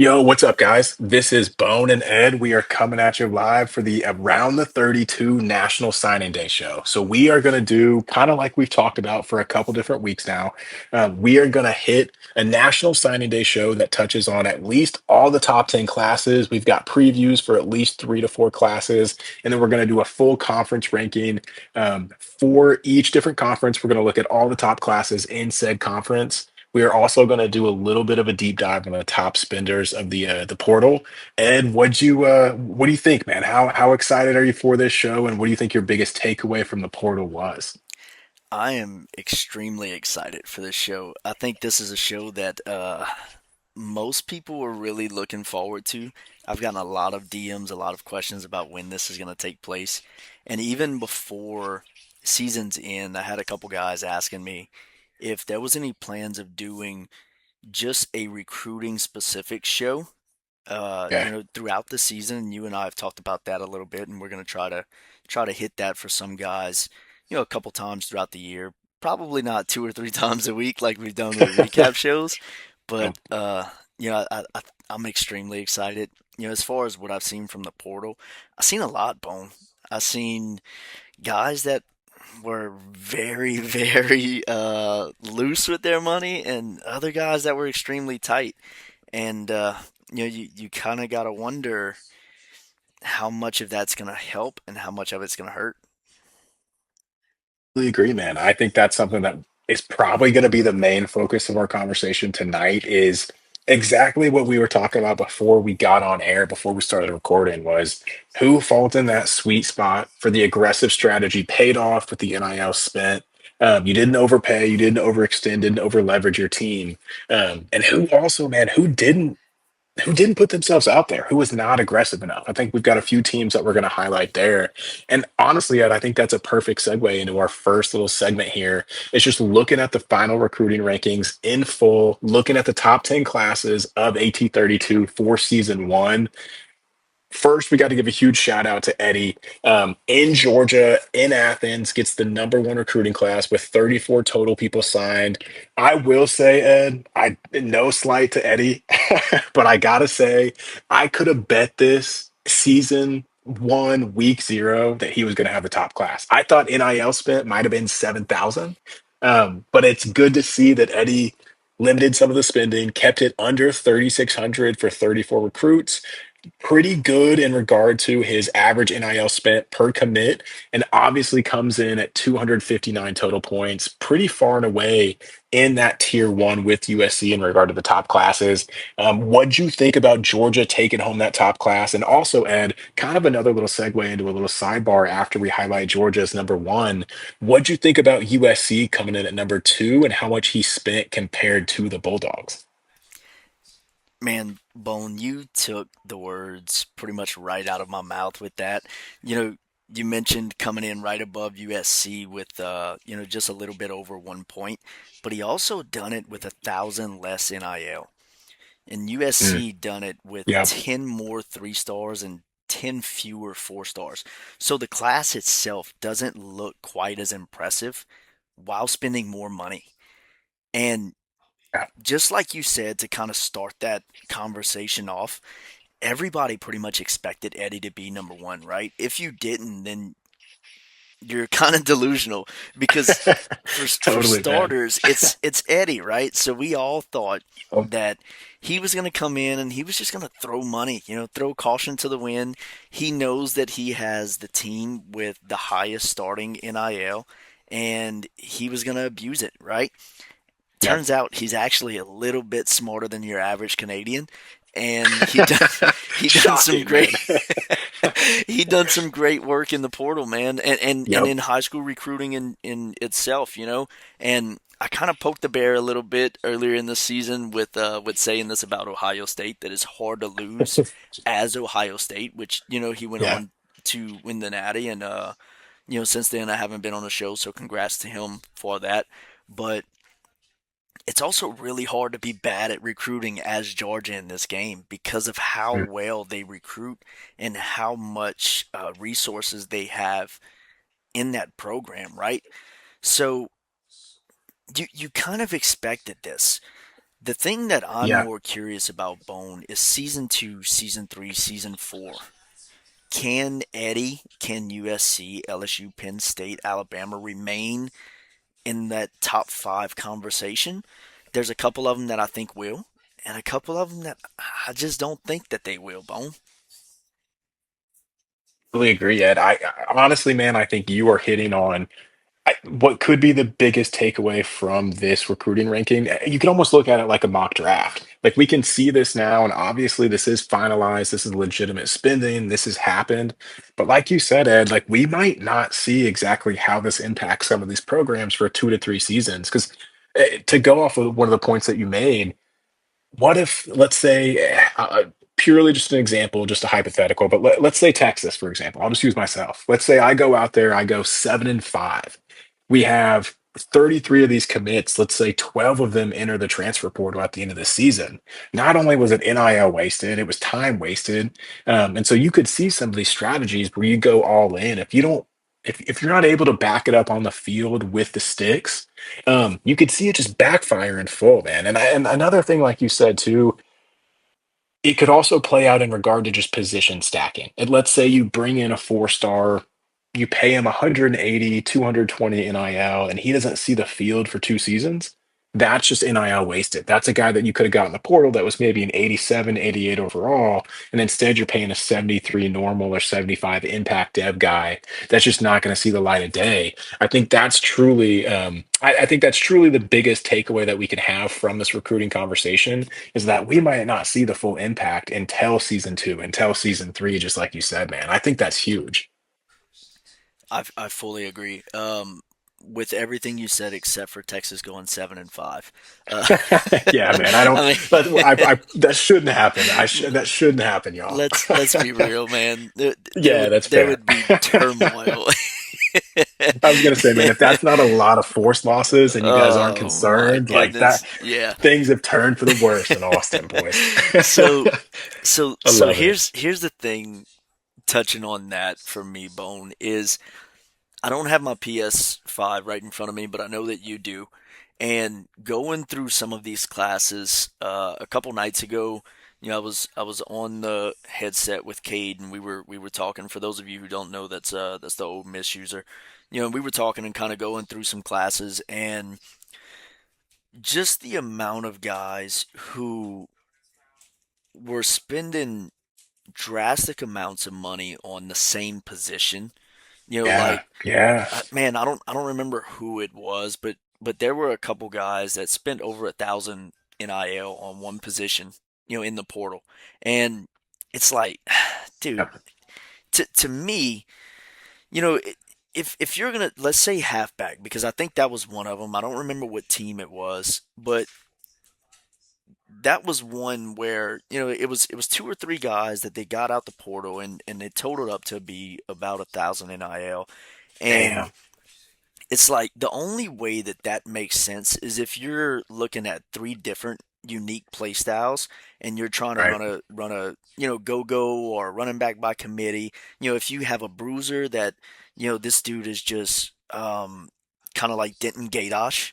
Yo, what's up, guys? This is Bone and Ed. We are coming at you live for the Around the 32 National Signing Day show. So, we are going to do kind of like we've talked about for a couple different weeks now. We are going to hit a National Signing Day show that touches on at least all the top 10 classes. We've got previews for at least three to four classes. And then we're going to do a full conference ranking for each different conference. We're going to look at all the top classes in said conference. We are also going to do a little bit of a deep dive on the top spenders of the portal. Ed, what do you think, man? How excited are you for this show, and what do you think your biggest takeaway from the portal was? I am extremely excited for this show. I think this is a show that most people are really looking forward to. I've gotten a lot of DMs, a lot of questions about when this is going to take place. And even before season's end, I had a couple guys asking me if there was any plans of doing just a recruiting specific show. Yeah, Throughout the season, you and I have talked about that a little bit, and we're going to try to hit that for some guys, a couple times throughout the year. Probably not two or three times a week like we've done with recap shows, but no, I'm extremely excited. As far as what I've seen from the portal, I've seen a lot, Bone. I've seen guys that were very, very loose with their money, and other guys that were extremely tight. And you kind of got to wonder how much of that's going to help and how much of it's going to hurt. completely agree, man. I think that's something that is probably going to be the main focus of our conversation tonight. Is exactly what we were talking about before we got on air, before we started recording, was who falls in that sweet spot for the aggressive strategy paid off with the NIL spent. You didn't overpay, you didn't overextend, didn't over leverage your team, and who also, man, who didn't put themselves out there, who was not aggressive enough. I think we've got a few teams that we're going to highlight there. And honestly, Ed, I think that's a perfect segue into our first little segment here. It's just looking at the final recruiting rankings in full, looking at the top 10 classes of AT32 for season one. First, we got to give a huge shout out to Eddie in Georgia, in Athens, gets the number one recruiting class with 34 total people signed. I will say, Ed, I no slight to Eddie, but I gotta say, I could have bet this season one, week zero, that he was going to have the top class. I thought NIL spent might have been 7,000, but it's good to see that Eddie limited some of the spending, kept it under 3,600 for 34 recruits, pretty good in regard to his average NIL spent per commit, and obviously comes in at 259 total points, pretty far and away in that tier one with USC in regard to the top classes. What'd you think about Georgia taking home that top class? And also, Ed, kind of another little segue into a little sidebar after we highlight Georgia as number one. What'd you think about USC coming in at number two and how much he spent compared to the Bulldogs? Man, Bone, you took the words pretty much right out of my mouth with that. You know, you mentioned coming in right above USC with just a little bit over 1 point, but he also done it with 1,000 less NIL. And Mm, USC done it with yeah. 10 more 3 stars and 10 fewer 4 stars. So the class itself doesn't look quite as impressive while spending more money. And just like you said, to kind of start that conversation off, everybody pretty much expected Eddie to be number one, right? If you didn't, then you're kind of delusional because for Totally, man. starters, it's Eddie, right? So we all thought Oh, that he was going to come in and he was just going to throw money, throw caution to the wind. He knows that he has the team with the highest starting NIL and he was going to abuse it, right? yeah. Turns out he's actually a little bit smarter than your average Canadian, and he done some Shocking, great man. he done some great work in the portal, man, and Yep. in high school recruiting in itself. And I kind of poked the bear a little bit earlier in the season with saying this about Ohio State, that it's hard to lose as Ohio State, which he went Yeah. on to win the Natty, and since then I haven't been on the show, so congrats to him for that. But it's also really hard to be bad at recruiting as Georgia in this game because of how Mm. well they recruit and how much resources they have in that program, right? So you kind of expected this. The thing that I'm Yeah. more curious about, Bone, is season two, season three, season four. Can USC, LSU, Penn State, Alabama remain in that top five conversation? There's a couple of them that I think will, and a couple of them that I just don't think that they will, Bone. Really agree, Ed. Honestly, man, I think you are hitting on what could be the biggest takeaway from this recruiting ranking. You can almost look at it like a mock draft. Like we can see this now, and obviously this is finalized. This is legitimate spending. This has happened. But like you said, Ed, like we might not see exactly how this impacts some of these programs for 2 to 3 seasons. Because to go off of one of the points that you made, what if, let's say, purely just an example, just a hypothetical, but let's say Texas, for example. I'll just use myself. Let's say I go out there, I go 7-5. We have 33 of these commits. Let's say 12 of them enter the transfer portal at the end of the season. Not only was it NIL wasted, it was time wasted. And so you could see some of these strategies where you go all in. If you don't, if you're not able to back it up on the field with the sticks, you could see it just backfire in full, man. And another thing, like you said too, it could also play out in regard to just position stacking. And let's say you bring in a 4 star, you pay him 180, 220 NIL, and he doesn't see the field for 2 seasons. That's just NIL wasted. That's a guy that you could have got in the portal that was maybe an 87, 88 overall. And instead you're paying a 73 normal or 75 impact dev guy that's just not going to see the light of day. I think that's truly the biggest takeaway that we can have from this recruiting conversation is that we might not see the full impact until season two, until season three, just like you said, man. I think that's huge. I fully agree. With everything you said, except for Texas going 7-5. Uh, Yeah, man. I don't. I That shouldn't happen. mean, That shouldn't happen, y'all. let's be real, man. Yeah, that's There fair. would be turmoil. I was gonna say, man, if that's not a lot of force losses and you guys aren't Oh my concerned, like that, goodness. Yeah. things have turned for the worse in Austin, boys. So I so love it. here's the thing touching on that for me, Bone, is I don't have my PS5 right in front of me, but I know that you do. And going through some of these classes, a couple nights ago, I was on the headset with Cade, and we were talking. For those of you who don't know, that's the old Miss user. We were talking and kind of going through some classes, and just the amount of guys who were spending drastic amounts of money on the same position. Yeah, Like yeah, man, I don't remember who it was, but there were a couple guys that spent over 1,000 NIL on one position, in the portal, and it's like, dude, yep, to me, you know, if you're gonna, let's say, halfback, because I think that was one of them. I don't remember what team it was, but that was one where it was two or three guys that they got out the portal, and it totaled up to be about 1,000 NIL, and damn, it's like the only way that that makes sense is if you're looking at three different unique play styles and you're trying to right, run a go or running back by committee. If you have a bruiser that this dude is just kind of like Denton Gadosh.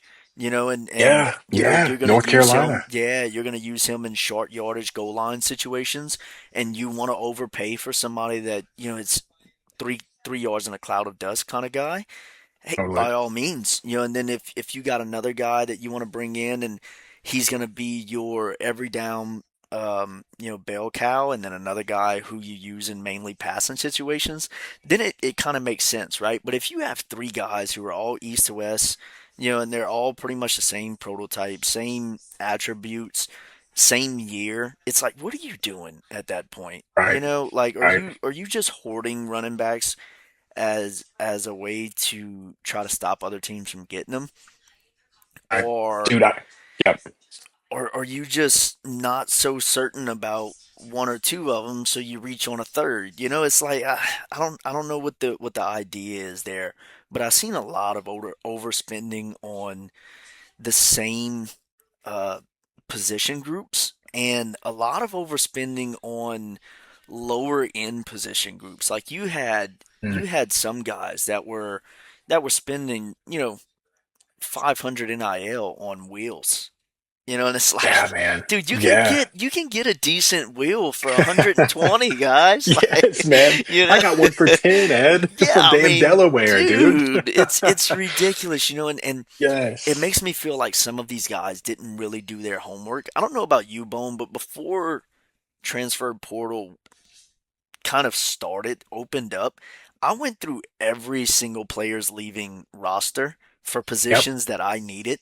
And yeah, yeah. you're gonna North use him. Carolina, Yeah, you're gonna use him in short yardage goal line situations, and you want to overpay for somebody that it's three yards in a cloud of dust kind of guy. Hey, totally, by all means, and then if you got another guy that you want to bring in, and he's going to be your every down, bell cow, and then another guy who you use in mainly passing situations, then it kind of makes sense, right? But if you have three guys who are all east to west, and they're all pretty much the same prototype, same attributes, same year, it's like, what are you doing at that point? right, Like, are right. you just hoarding running backs as a way to try to stop other teams from getting them, I, or dude, yep, are you just not so certain about one or two of them, so you reach on a third? It's like I don't know what the idea is there, but I've seen a lot of overspending on the same uh, position groups, and a lot of overspending on lower end position groups. Like you mm, had some guys that were spending 500 NIL on wheels. And it's Yeah, like, man. dude, Yeah. you can get a decent wheel for 120, guys. Yes, man. Like, you I know, got one for 10, Ed, yeah, from I damn mean, Delaware, dude. dude, it's ridiculous, and it Yes. makes me feel like some of these guys didn't really do their homework. I don't know about you, Bone, but before transfer portal kind of opened up, I went through every single player's leaving roster for Yep. positions that I needed,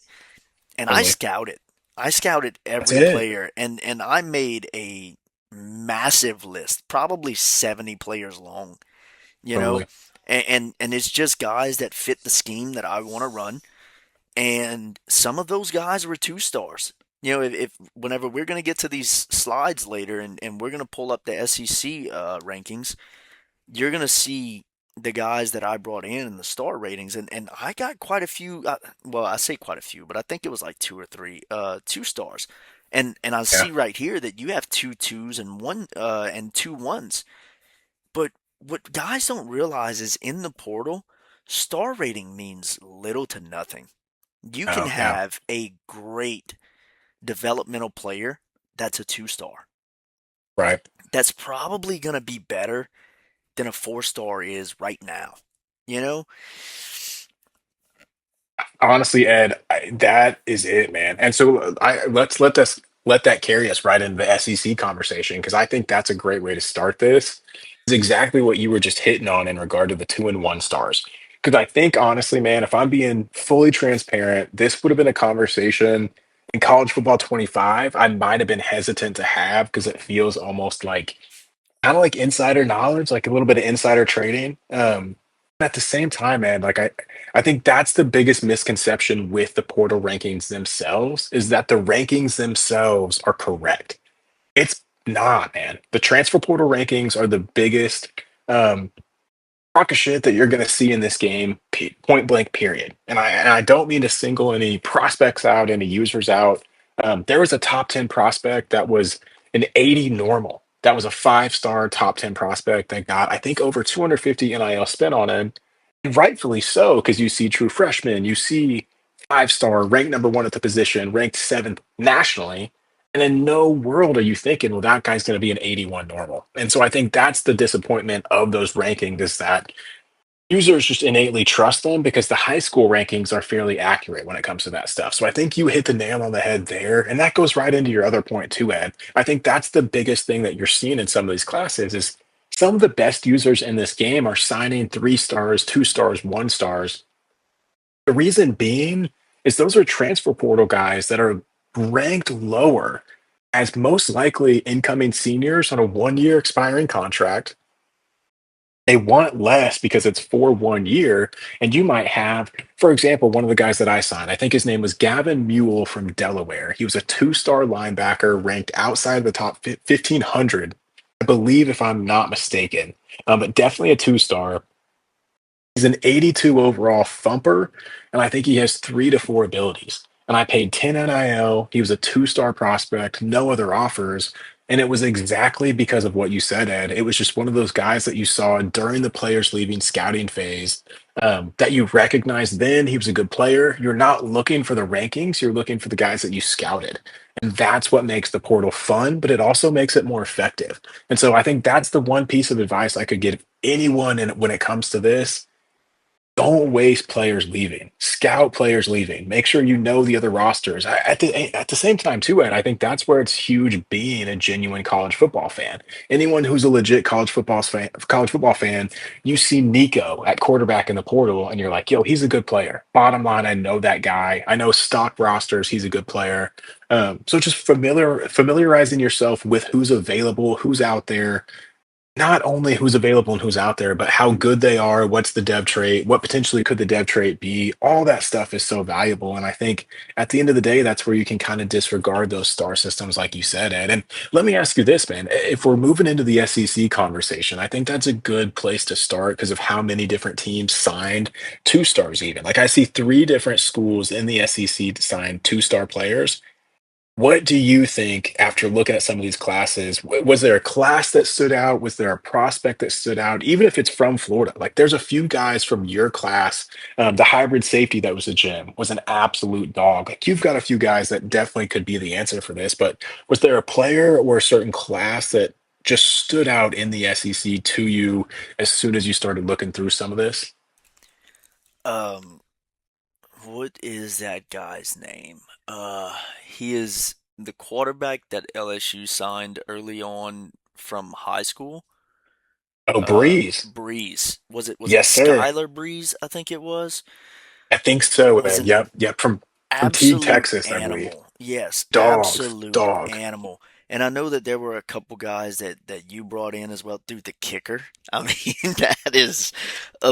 and I Totally. scouted. I scouted That's every it. player, and I made a massive list, probably 70 players long, you know, Totally. and it's just guys that fit the scheme that I want to run, and some of those guys were two stars. If whenever we're going to get to these slides later, and we're going to pull up the SEC rankings, you're going to see the guys that I brought in and the star ratings, and I got quite a few. Well, I say quite a few, but I think it was like two or three, two stars, and I Yeah. see right here that you have two twos and one and two ones. But what guys don't realize is in the portal, star rating means little to nothing. You can Oh, yeah. have a great developmental player that's a two star. Right. That's probably going to be better than a four-star is right now. You know? Honestly, Ed, that is it, man. And so let that carry us right into the SEC conversation because I think that's a great way to start this. Is exactly what you were just hitting on in regard to the 2 and 1 stars. Because I think honestly, man, if I'm being fully transparent, this would have been a conversation in college football 25. I might have been hesitant to have because it feels almost like kind of like insider knowledge, like a little bit of insider trading. At the same time, man, I think that's the biggest misconception with the portal rankings themselves is that the rankings themselves are correct. It's not, man. The transfer portal rankings are the biggest um, crock of shit that you're going to see in this game, point blank, period. And I don't mean to single any prospects out, any users out. There was a top 10 prospect that was an 80 normal. That was a 5-star top 10 prospect that got, I think, over 250 NIL spent on him. And rightfully so, because you see true freshmen, you see 5-star, ranked number one at the position, ranked seventh nationally. And in no world are you thinking, well, that guy's going to be an 81 normal. And so I think that's the disappointment of those rankings is that users just innately trust them because the high school rankings are fairly accurate when it comes to that stuff. So I think you hit the nail on the head there. And that goes right into your other point too, Ed. I think that's the biggest thing that you're seeing in some of these classes is some of the best users in this game are signing 3 stars, 2 stars, 1 stars. The reason being is those are transfer portal guys that are ranked lower as most likely incoming seniors on a 1 year expiring contract. They want less because it's for 1 year. And you might have, for example, one of the guys that I signed, I think his name was Gavin Mule from Delaware. He was a 2-star linebacker ranked outside of the top 1500, I believe, if I'm not mistaken, but definitely a 2 star. He's an 82 overall thumper, and I think he has 3 to 4 abilities. And I paid 10 NIL. He was a 2-star prospect, no other offers. And it was exactly because of what you said, Ed. It was just one of those guys that you saw during the players leaving scouting phase that you recognized then he was a good player. You're not looking for the rankings, you're looking for the guys that you scouted. And that's what makes the portal fun, but it also makes it more effective. And so I think that's the one piece of advice I could give anyone when it comes to this. Don't waste players leaving. Scout players leaving. Make sure you know the other rosters. At the same time, too, Ed, I think that's where it's huge being a genuine college football fan. Anyone who's a legit college football fan, you see Nico at quarterback in the portal, and you're like, yo, he's a good player. Bottom line, I know that guy. I know stock rosters, he's a good player. So just familiarizing yourself with who's available, who's out there, not only who's available and who's out there, but how good they are, what's the dev trait, what potentially could the dev trait be. All that stuff is so valuable. And I think at the end of the day, that's where you can kind of disregard those star systems, like you said, Ed. And let me ask you this, man. If we're moving into the SEC conversation, I think that's a good place to start because of how many different teams signed 2 stars, even. Like I see 3 different schools in the SEC to sign 2-star players. What do you think after looking at some of these classes? Was there a class that stood out? Was there a prospect that stood out? Even if it's from Florida, like there's a few guys from your class. The hybrid safety that was a gem was an absolute dog. Like you've got a few guys that definitely could be the answer for this. But was there a player or a certain class that just stood out in the SEC to you as soon as you started looking through some of this? Um, what is that guy's name? He is the quarterback that LSU signed early on from high school. Oh, Breeze. Breeze. Was it Yes, sir. Skylar Breeze? I think it was. I think so. Was an Yep, yep. From Teague, absolute Texas, I believe. animal. Yes, Dogs, absolute dog. animal. And I know that there were a couple guys that you brought in as well. Dude, the kicker. I mean, that is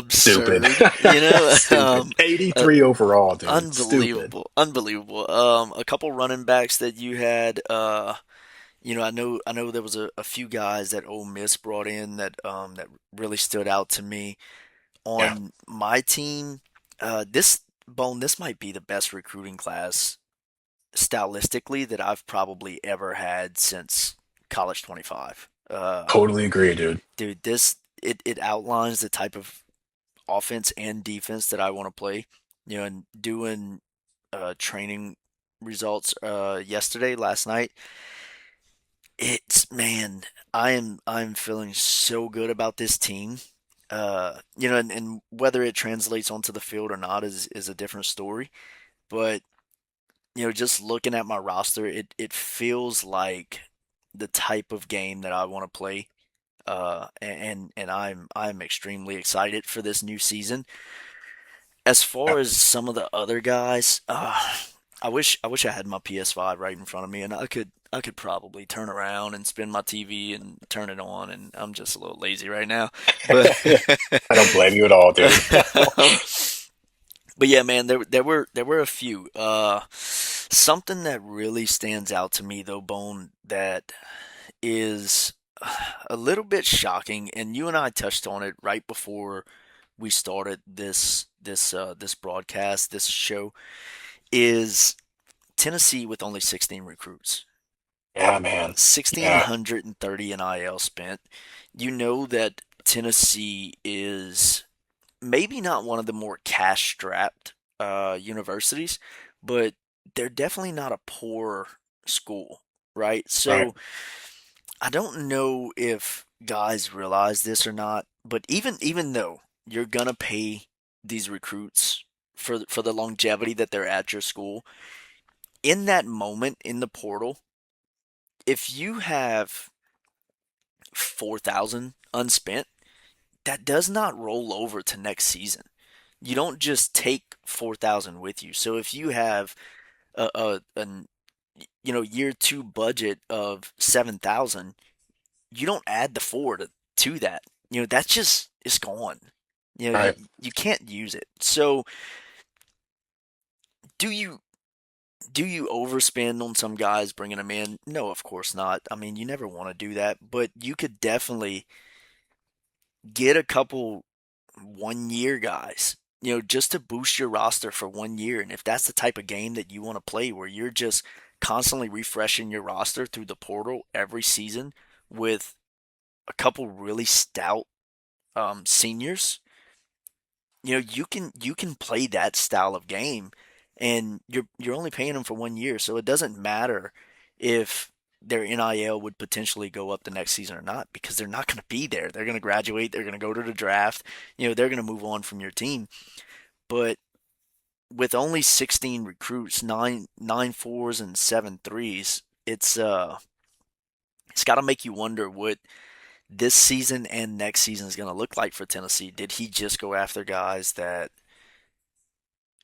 Stupid. absurd. You know, Stupid. uh, 83 overall, dude. Stupid. unbelievable, unbelievable. A couple running backs that you had. I know there was a few guys that Ole Miss brought in that really stood out to me Yeah, on my team. This might be the best recruiting class stylistically that I've probably ever had since College 25. totally agree, dude. Dude, it outlines the type of offense and defense that I want to play. And doing training results yesterday, last night. It's man, I'm feeling so good about this team. And whether it translates onto the field or not is a different story. But just looking at my roster, it feels like the type of game that I want to play. And I'm extremely excited for this new season. As Yeah. far as some of the other guys, I wish I had my PS5 right in front of me, and I could probably turn around and spin my TV and turn it on, and I'm just a little lazy right now. But I don't blame you at all, dude. but yeah, man, there were a few. Something that really stands out to me though, Bone, that is a little bit shocking, and you and I touched on it right before we started this broadcast, this show, is Tennessee with only 16 recruits. Yeah, man. Yeah, 1,630 NIL spent. You know that Tennessee is maybe not one of the more cash strapped universities, but they're definitely not a poor school, right? right. So I don't know if guys realize this or not, but even though you're gonna pay these recruits for the longevity that they're at your school, in that moment in the portal, if you have 4,000 unspent, that does not roll over to next season. You don't just take 4,000 with you. So if you have an year two budget of 7,000, you don't add the four to that. That's just it's gone. You Right. you can't use it. So do you do you overspend on some guys bringing them in? No, of course not. I mean, you never want to do that, but you could definitely get a couple 1 year guys, just to boost your roster for 1 year. And if that's the type of game that you want to play, where you're just constantly refreshing your roster through the portal every season with a couple really stout seniors, you can play that style of game, and you're only paying them for 1 year, so it doesn't matter if their NIL would potentially go up the next season or not, because they're not going to be there. They're going to graduate. They're going to go to the draft. They're going to move on from your team. But with only 16 recruits, nine fours and seven threes, it's got to make you wonder what this season and next season is going to look like for Tennessee. Did he just go after guys that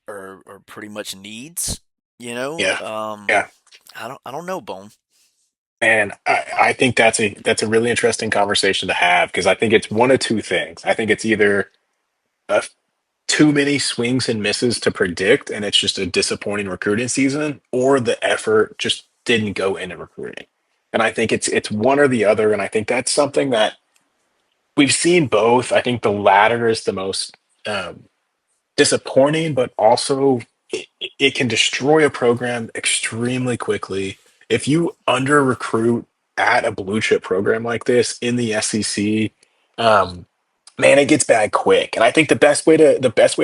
are pretty much needs? You know, Yeah. um, Yeah. I don't know, Bone. And I think that's a really interesting conversation to have because I think it's one of two things. I think it's either a too many swings and misses to predict, and it's just a disappointing recruiting season, or the effort just didn't go into recruiting. And I think it's one or the other, and I think that's something that we've seen both. I think the latter is the most um, disappointing, but also it can destroy a program extremely quickly. if you under recruit at a blue chip program like this in the SEC, um, man, it gets bad quick. And I think the best way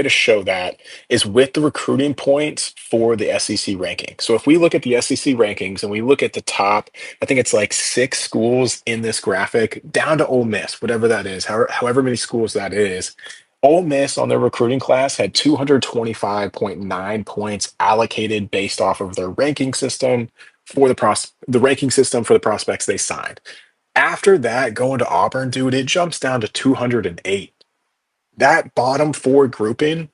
to show that is with the recruiting points for the SEC ranking. So if we look at the SEC rankings and we look at the top, I think it's like six schools in this graphic, down to Ole Miss, whatever that is, however many schools that is. Ole Miss on their recruiting class had 225.9 points allocated based off of their ranking system for the ranking system for the prospects they signed. After that, going to Auburn, dude, it jumps down to 208. That bottom four grouping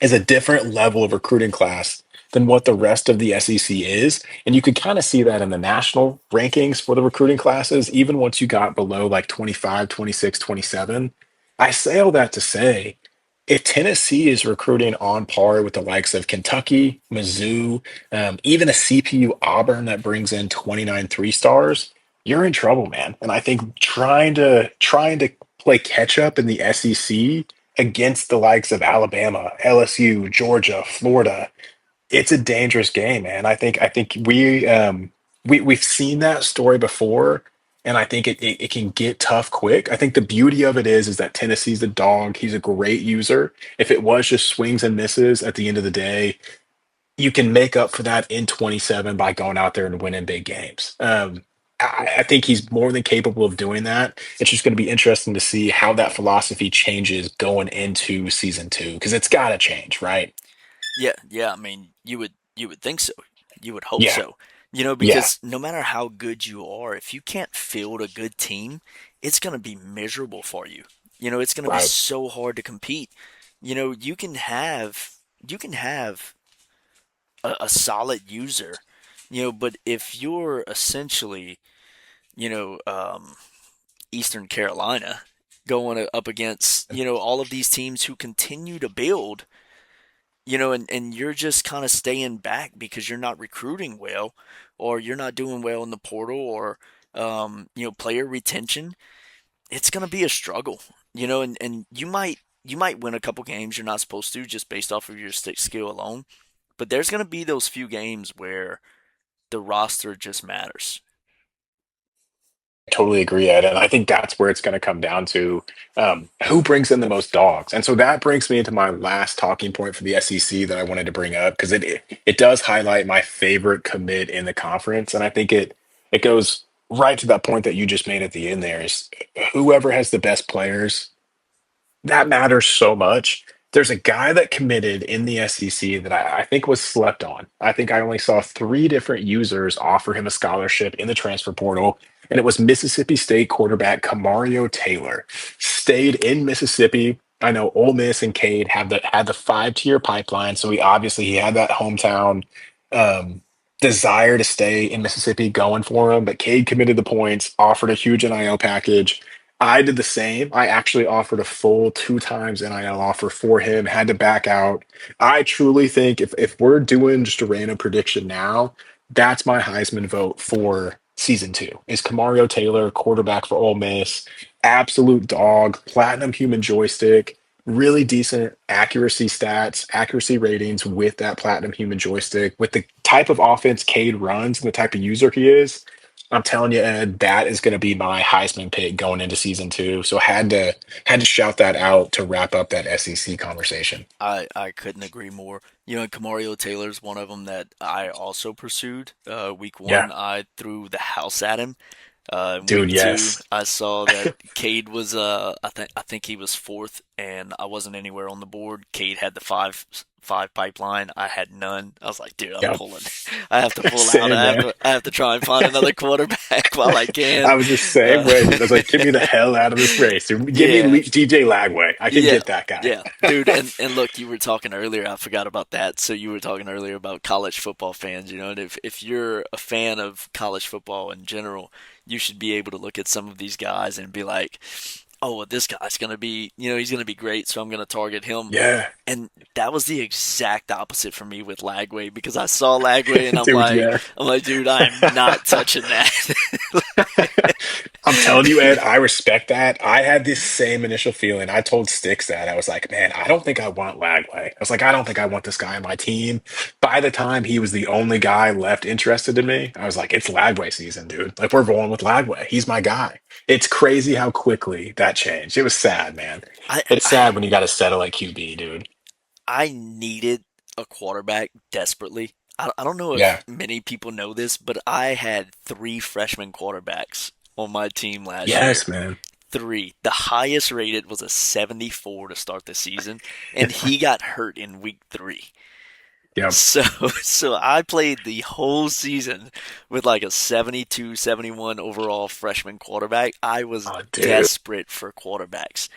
is a different level of recruiting class than what the rest of the SEC is. And you could kind of see that in the national rankings for the recruiting classes, even once you got below like 25, 26, 27. I say all that to say, if Tennessee is recruiting on par with the likes of Kentucky, Mizzou, even a CPU Auburn that brings in 29 3 stars, you're in trouble, man. And I think trying to play catch up in the SEC against the likes of Alabama, LSU, Georgia, Florida, it's a dangerous game, man. I think we've seen that story before, and I think it can get tough quick. I think the beauty of it is that Tennessee's a dog. He's a great user. If it was just swings and misses at the end of the day, you can make up for that in 27 by going out there and winning big games. I think he's more than capable of doing that. It's just going to be interesting to see how that philosophy changes going into season two because it's got to change, right? Yeah, yeah. I mean, you would think so. You would hope Yeah, so. yeah, Because no matter how good you are, if you can't field a good team, it's going to be miserable for you. It's going to be right. so hard to compete. You can have a solid user, but if you're essentially, you know, um, Eastern Carolina going up against, all of these teams who continue to build, and you're just kind of staying back because you're not recruiting well, or you're not doing well in the portal, or player retention. It's gonna be a struggle, and you might win a couple games you're not supposed to just based off of your skill alone, but there's gonna be those few games where the roster just matters. Totally agree, Ed. And I think that's where it's going to come down to who brings in the most dogs. And so that brings me into my last talking point for the SEC that I wanted to bring up because it does highlight my favorite commit in the conference. And I think it goes right to that point that you just made at the end there is whoever has the best players that matters so much. There's a guy that committed in the SEC that I think was slept on. I think I only saw three different users offer him a scholarship in the transfer portal, and it was Mississippi State quarterback Kamario Taylor. Stayed in Mississippi. I know Ole Miss and Cade had the 5 tier pipeline, so he had that hometown um, desire to stay in Mississippi going for him. But Cade committed the points, offered a huge NIL package. I did the same. I actually offered a full 2 times NIL offer for him, had to back out. I truly think if we're doing just a random prediction now, that's my Heisman vote for season two. Is Kamario Taylor, quarterback for Ole Miss, absolute dog, platinum human joystick, really decent accuracy stats, accuracy ratings with that platinum human joystick, with the type of offense Cade runs and the type of user he is. I'm telling you, Ed, that is going to be my Heisman pick going into season two. So had to shout that out to wrap up that SEC conversation. I couldn't agree more. And Kamario Taylor's one of them that I also pursued. Week Yeah, one, I threw the house at him. In dude. week two, Yes. I saw that Cade was I think he was fourth, and I wasn't anywhere on the board. Cade had the five pipeline. I had none. I was like, dude, I'm Yep. pulling. I have to pull out. Same, man. I have to try and find another quarterback while I can. I was the same Uh, way, dude. I was like, get me the hell out of this race. Dude. Give me yeah, DJ Lagway. I can yeah, get that guy. yeah, dude. And look, you were talking earlier. I forgot about that. So you were talking earlier about college football fans. And if you're a fan of college football in general, you should be able to look at some of these guys and be like, oh, well, this guy's gonna be, he's gonna be great, so I'm gonna target him. Yeah, And that was the exact opposite for me with Lagway because I saw Lagway and I'm dude. like, Yeah. I'm like, dude, I am not touching that. I'm telling you, Ed, I respect that. I had this same initial feeling. I told Sticks that. I was like, man, I don't think I want Lagway. I was like, I don't think I want this guy on my team. By the time he was the only guy left interested in me, I was like, it's Lagway season, dude. Like, we're rolling with Lagway. He's my guy. It's crazy how quickly that changed. It was sad, man. I, It's I sad when you got to settle at QB, dude. I needed a quarterback desperately. I don't know if Yeah. many people know this, but I had three freshman quarterbacks on my team last year. Yes, man. Three. The highest rated was a 74 to start the season, and he got hurt in week three. Yep. So so I played the whole season with like a 72, 71 overall freshman quarterback. I was Oh, dude. desperate for quarterbacks.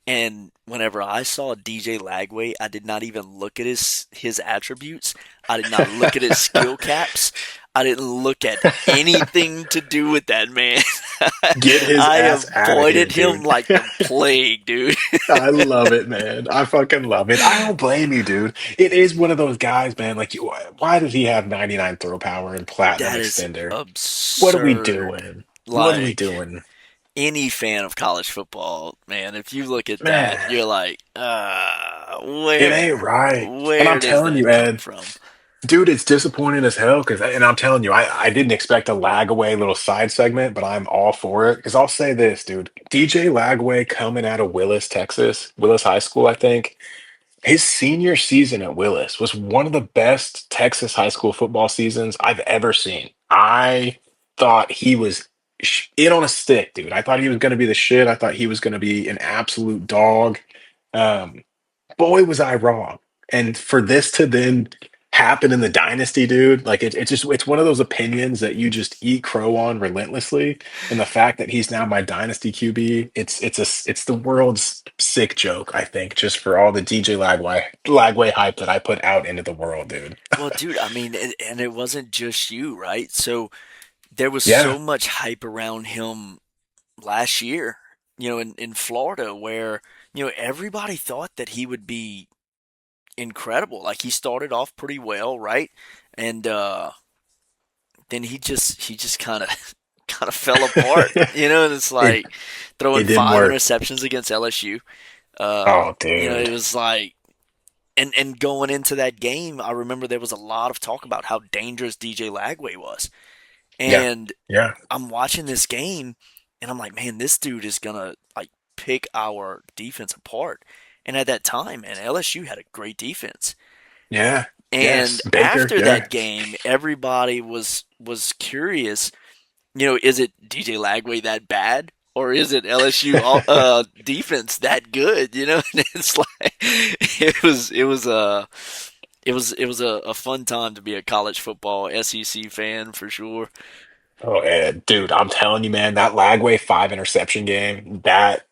And whenever I saw DJ Lagway, I did not even look at his attributes. I did not look at his skill caps. I didn't look at anything to do with that man. Get his I ass out of here, avoided him dude. like the plague, dude. I love it, man. I fucking love it. I don't blame you, dude. It is one of those guys, man. Like, why does he have 99 throw power and platinum That is extender? What are we absurd. doing? What are we Like, doing? any fan of college football, man, if you look at that, Man, you're like, it ain't where? right. And I'm Where does telling you, that come Ed, from? dude, it's disappointing as hell. And I'm telling you, I didn't expect a Lagaway little side segment, but I'm all for it. Because I'll say this, dude. DJ Lagaway coming out of Willis, Texas, Willis High School, I think. His senior season at Willis was one of the best Texas high school football seasons I've ever seen. I thought he was in on a stick, dude. I thought he was going to be the shit. I thought he was going to be an absolute dog. Um, Boy, was I wrong. And for this to then happen in the dynasty, dude, like it's one of those opinions that you just eat crow on relentlessly. And the fact that he's now my dynasty QB, it's the world's sick joke, I think, just for all the DJ Lagway hype that I put out into the world, dude. Well, dude, I mean, and it wasn't just you, right? So there was Yeah, so much hype around him last year, in Florida, where, everybody thought that he would be incredible. Like, he started off pretty well, right? And then he just kind of kind of fell apart, and it's it like throwing it didn't five work. interceptions against LSU. Oh, It dude. was like, and going into that game, I remember there was a lot of talk about how dangerous DJ Lagway was. Yeah, And yeah, I'm watching this game, and I'm like, man, this dude is gonna like pick our defense apart. And at that time, man, LSU had a great defense. yeah. And Yes, Baker. after Yeah, that game, everybody was curious. Is it DJ Lagway that bad, or is it LSU defense that good? And it's like it was a fun time to be a college football SEC fan for sure. oh, Ed, dude, I'm telling you, man, that Lagway five interception game, that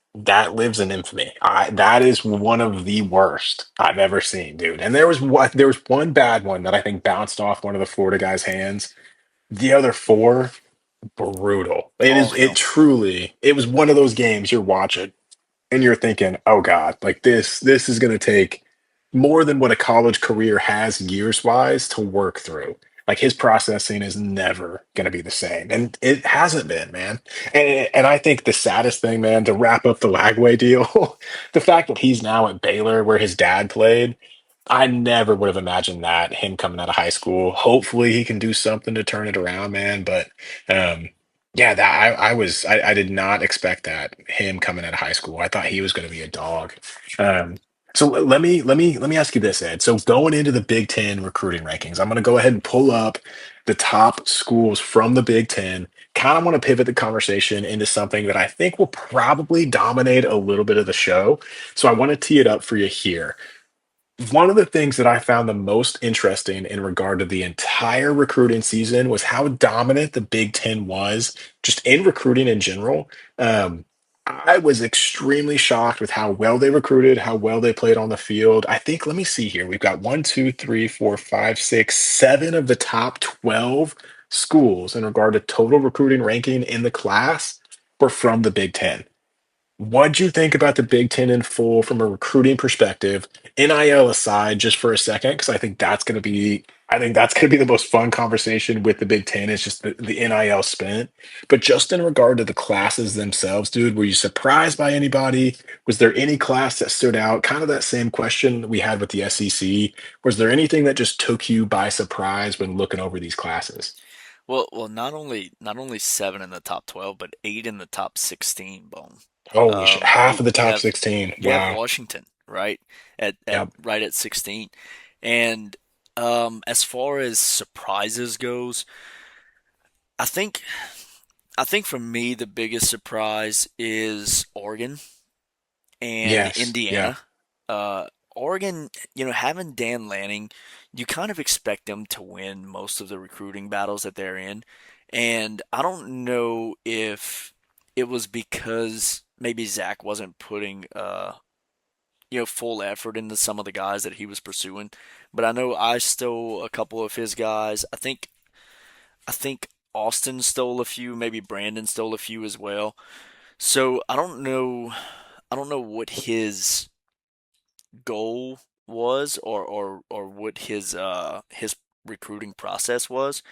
lives in infamy. That is one of the worst I've ever seen, dude. And there was one bad one that I think bounced off one of the Florida guys' hands. The other four, brutal. All him. It was one of those games you're watching and you're thinking, oh God, like this is going to take more than what a college career has years wise to work through. Like his processing is never going to be the same, and it hasn't been, man. And I think the saddest thing, man, to wrap up the Lagway deal, the fact that he's now at Baylor where his dad played. I never would have imagined that him coming out of high school. Hopefully, he can do something to turn it around, man. But um, yeah, I did not expect that him coming out of high school. I thought he was going to be a dog. Um, so let me ask you this, Ed. So going into the Big Ten recruiting rankings, I'm going to go ahead and pull up the top schools from the Big Ten. Kind of want to pivot the conversation into something that I think will probably dominate a little bit of the show. So I want to tee it up for you here. One of the things that I found the most interesting in regard to the entire recruiting season was how dominant the Big Ten was just in recruiting in general. I was extremely shocked with how well they recruited, how well they played on the field. I think, let me see here. We've got one, two, three, four, five, six, seven of the top 12 schools in regard to total recruiting ranking in the class were from the Big Ten. What'd you think about the Big Ten in full from a recruiting perspective? NIL aside, just for a second, because I think that's gonna be the most fun conversation with the Big Ten is just the NIL spent. But just in regard to the classes themselves, dude, were you surprised by anybody? Was there any class that stood out? Kind of that same question that we had with the SEC. Was there anything that just took you by surprise when looking over these classes? Well, not only seven in the top 12, but eight in the top 16. Bone. Holy shit, half You of the you top have 16. you have Wow. Washington right at Yep. right at 16, and as far as surprises goes, I think I think for me the biggest surprise is Oregon and Yes. Yeah. Indiana. Oregon, having Dan Lanning, you kind of expect them to win most of the recruiting battles that they're in. And I don't know if it was because maybe Zach wasn't putting full effort into some of the guys that he was pursuing. But I know I stole a couple of his guys. I think Austin stole a few, maybe Brandon stole a few as well. So I don't know what his goal was, or what his recruiting process was,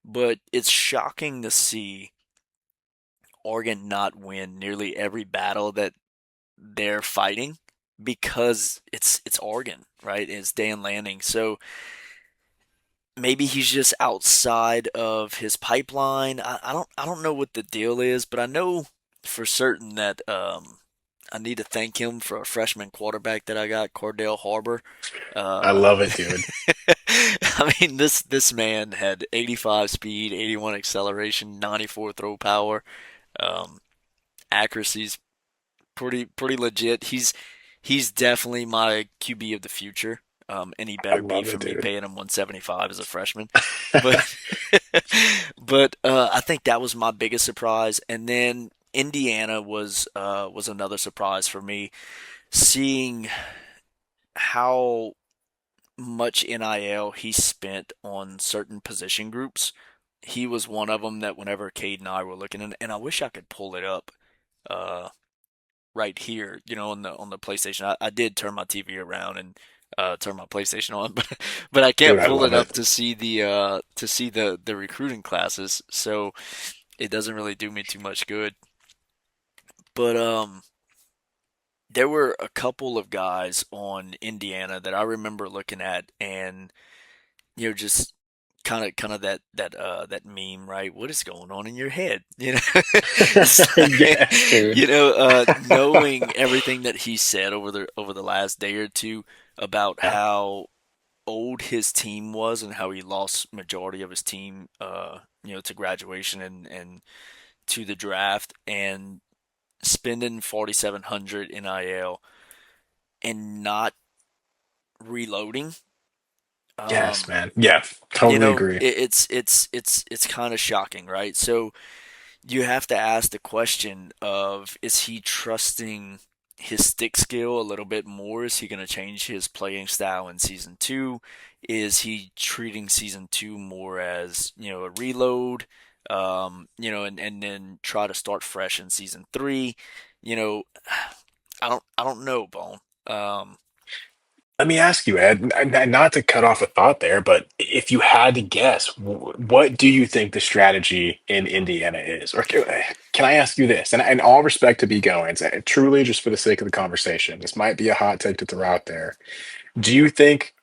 but it's shocking to see Oregon not win nearly every battle that they're fighting because it's Oregon, right? It's Dan Lanning. So maybe he's just outside of his pipeline. I don't know what the deal is, but I know for certain that I need to thank him for a freshman quarterback that I got, Cordell Harbor. I Uh, love it, dude. I mean, this man had 85 speed, 81 acceleration, 94 throw power. Um, Accuracy's pretty legit. He's definitely my QB of the future. And he I better be love for it, me dude. paying him 175 as a freshman. But but I think that was my biggest surprise. And then Indiana was another surprise for me, seeing how much NIL he spent on certain position groups. He was one of them that whenever Cade and I were looking, and I wish I could pull it up uh, right here, on the PlayStation. I did turn my TV around and turn my PlayStation on, but I Dude, can't I pull love it up it. to see the recruiting classes, so it doesn't really do me too much good. But there were a couple of guys on Indiana that I remember looking at, and just kind of that meme, right? What is going on in your head? It's like, Yes, dude. knowing everything that he said over the last day or two about Yeah. how old his team was and how he lost majority of his team, to graduation and to the draft, and spending 4,700 NIL and not reloading. Yes, Um, man. Yeah, totally agree. it's kind of shocking, right? So you have to ask the question of, is he trusting his stick skill a little bit more? Is he going to change his playing style in season two? Is he treating season two more as, a reload? And then try to start fresh in season three. You know, I don't know, Bone. Um, Let me ask you, Ed, not to cut off a thought there, but if you had to guess, what do you think the strategy in Indiana is? Or can I ask you this? And all respect to B Goins, truly just for the sake of the conversation, this might be a hot take to throw out there. Do you think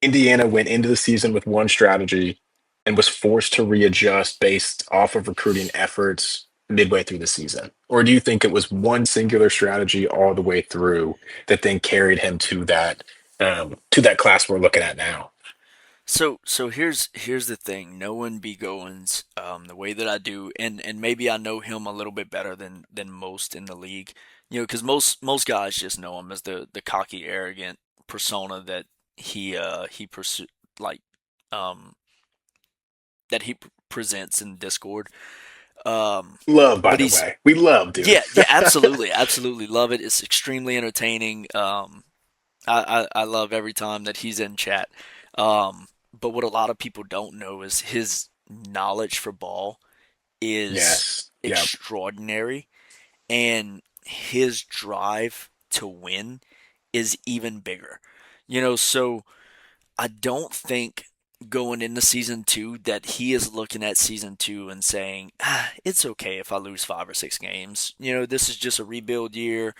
Indiana went into the season with one strategy and was forced to readjust based off of recruiting efforts midway through the season? Or do you think it was one singular strategy all the way through that then carried him to that class we're looking at now? So here's the thing. Knowing B Goins, the way that I do, and maybe I know him a little bit better than most in the league. Because most guys just know him as the cocky, arrogant persona that he pursue like um that he presents in Discord. Um, Love, by but the he's way. We love, dude. yeah, yeah, absolutely, absolutely love it. It's extremely entertaining. I love every time that he's in chat. But what a lot of people don't know is his knowledge for ball is Yes. Yep. extraordinary, and his drive to win is even bigger. So I don't think going into season two that he is looking at season two and saying, it's okay if I lose 5 or 6 games. This is just a rebuild year.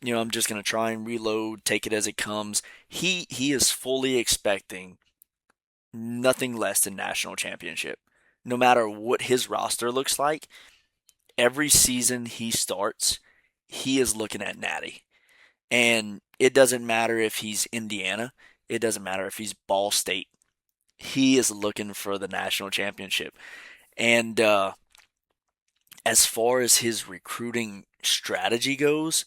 I'm just going to try and reload, take it as it comes. He is fully expecting nothing less than national championship. No matter what his roster looks like, every season he starts, he is looking at natty. And it doesn't matter if he's Indiana, it doesn't matter if he's Ball State. He is looking for the national championship. And as far as his recruiting strategy goes,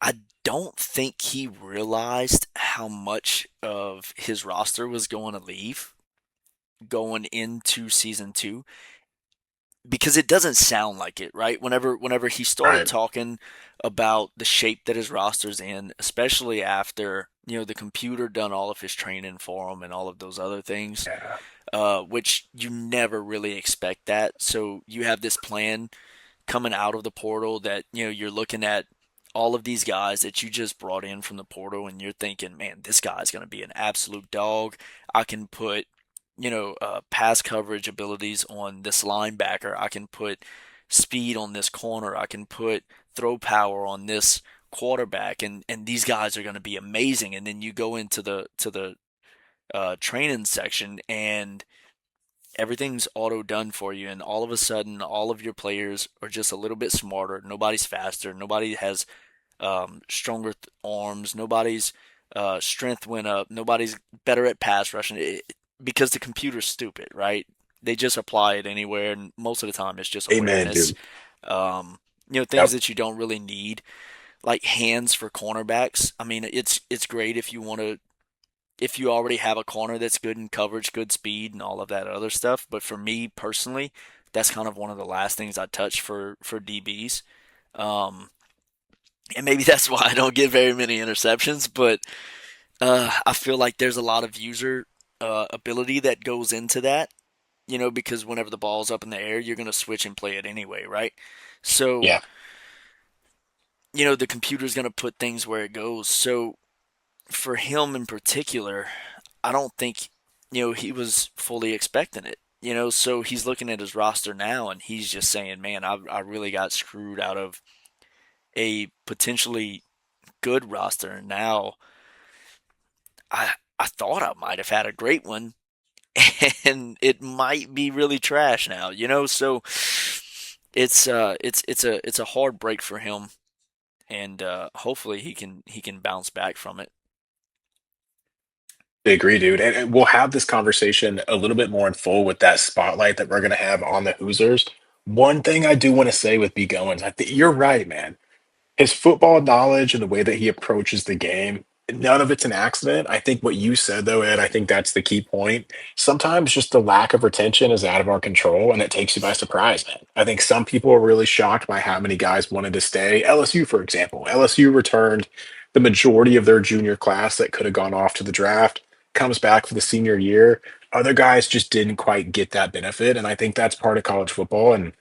I don't think he realized how much of his roster was going to leave going into season two, because it doesn't sound like it, right? Whenever he started Right. talking about the shape that his roster's in, especially after the computer done all of his training for him and all of those other things, Yeah. which you never really expect that. So you have this plan coming out of the portal that you're looking at all of these guys that you just brought in from the portal, and you're thinking, man, this guy's going to be an absolute dog. I can put pass coverage abilities on this linebacker. I can put speed on this corner. I can put throw power on this quarterback, and these guys are going to be amazing. And then you go into the training section, and everything's auto done for you, and all of a sudden all of your players are just a little bit smarter. Nobody's faster, nobody has stronger arms, nobody's strength went up, nobody's better at pass rushing, because the computer's stupid, right? They just apply it anywhere, and most of the time it's just Amen, awareness. dude. Things Yep. that you don't really need, like hands for cornerbacks. I mean, it's great if you want to, if you already have a corner that's good in coverage, good speed, and all of that other stuff. But for me personally, that's kind of one of the last things I touch for DBs. Um, and maybe that's why I don't get very many interceptions. But I feel like there's a lot of user ability that goes into that. Because whenever the ball's up in the air, you're going to switch and play it anyway, right? So, Yeah. the computer's going to put things where it goes. So, for him in particular, I don't think he was fully expecting it. So he's looking at his roster now and he's just saying, "Man, I really got screwed out of a potentially good roster, and now I thought I might have had a great one, and it might be really trash now." So it's a hard break for him, and hopefully he can bounce back from it. I agree, dude. And we'll have this conversation a little bit more in full with that spotlight that we're going to have on the Hoosiers. One thing I do want to say with B. Goins, I think you're right, man. His football knowledge and the way that he approaches the game, none of it's an accident. I think what you said, though, Ed, I think that's the key point. Sometimes just the lack of retention is out of our control and it takes you by surprise, man. I think some people are really shocked by how many guys wanted to stay. LSU, for example, LSU returned the majority of their junior class that could have gone off to the draft, comes back for the senior year. Other guys just didn't quite get that benefit. And I think that's part of college football. And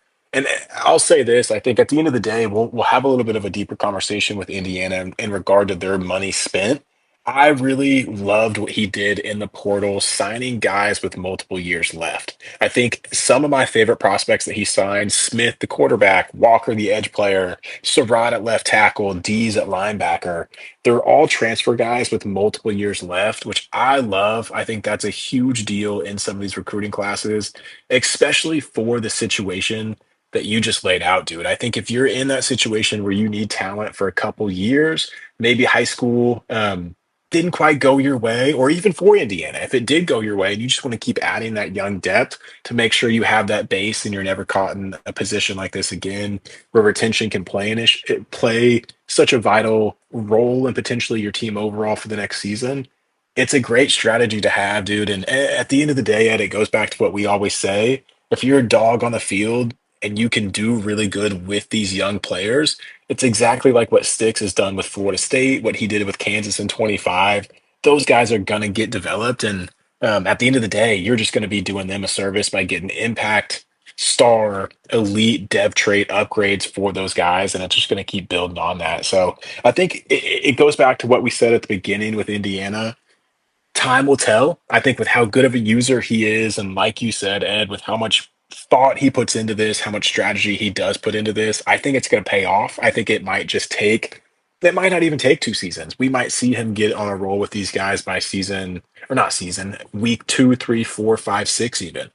I'll say this: I think at the end of the day, we'll have a little bit of a deeper conversation with Indiana in regard to their money spent. I really loved what he did in the portal, signing guys with multiple years left. I think some of my favorite prospects that he signed: Smith, the quarterback; Walker, the edge player; Surratt at left tackle; Dees at linebacker. They're all transfer guys with multiple years left, which I love. I think that's a huge deal in some of these recruiting classes, especially for the situation that you just laid out, dude. I think if you're in that situation where you need talent for a couple years, maybe high school didn't quite go your way, or even for Indiana, if it did go your way and you just want to keep adding that young depth to make sure you have that base and you're never caught in a position like this again, where retention can play such a vital role in potentially your team overall for the next season. It's a great strategy to have, dude. And at the end of the day, Ed, it goes back to what we always say. If you're a dog on the field and you can do really good with these young players, it's exactly like what Sticks has done with Florida State, what he did with Kansas in 25. Those guys are going to get developed. And at the end of the day, you're just going to be doing them a service by getting impact. star elite dev trait upgrades for those guys, and it's just going to keep building on that. So I think it goes back to what we said at the beginning with Indiana. Time will tell. I think with how good of a user he is, and like you said, Ed, with how much thought he puts into this, how much strategy he does put into this, I think it's going to pay off. I think it might just take, it might not even take 2 seasons. We might see him get on a roll with these guys by season, or not season, week 2, 3, 4, 5, 6, even,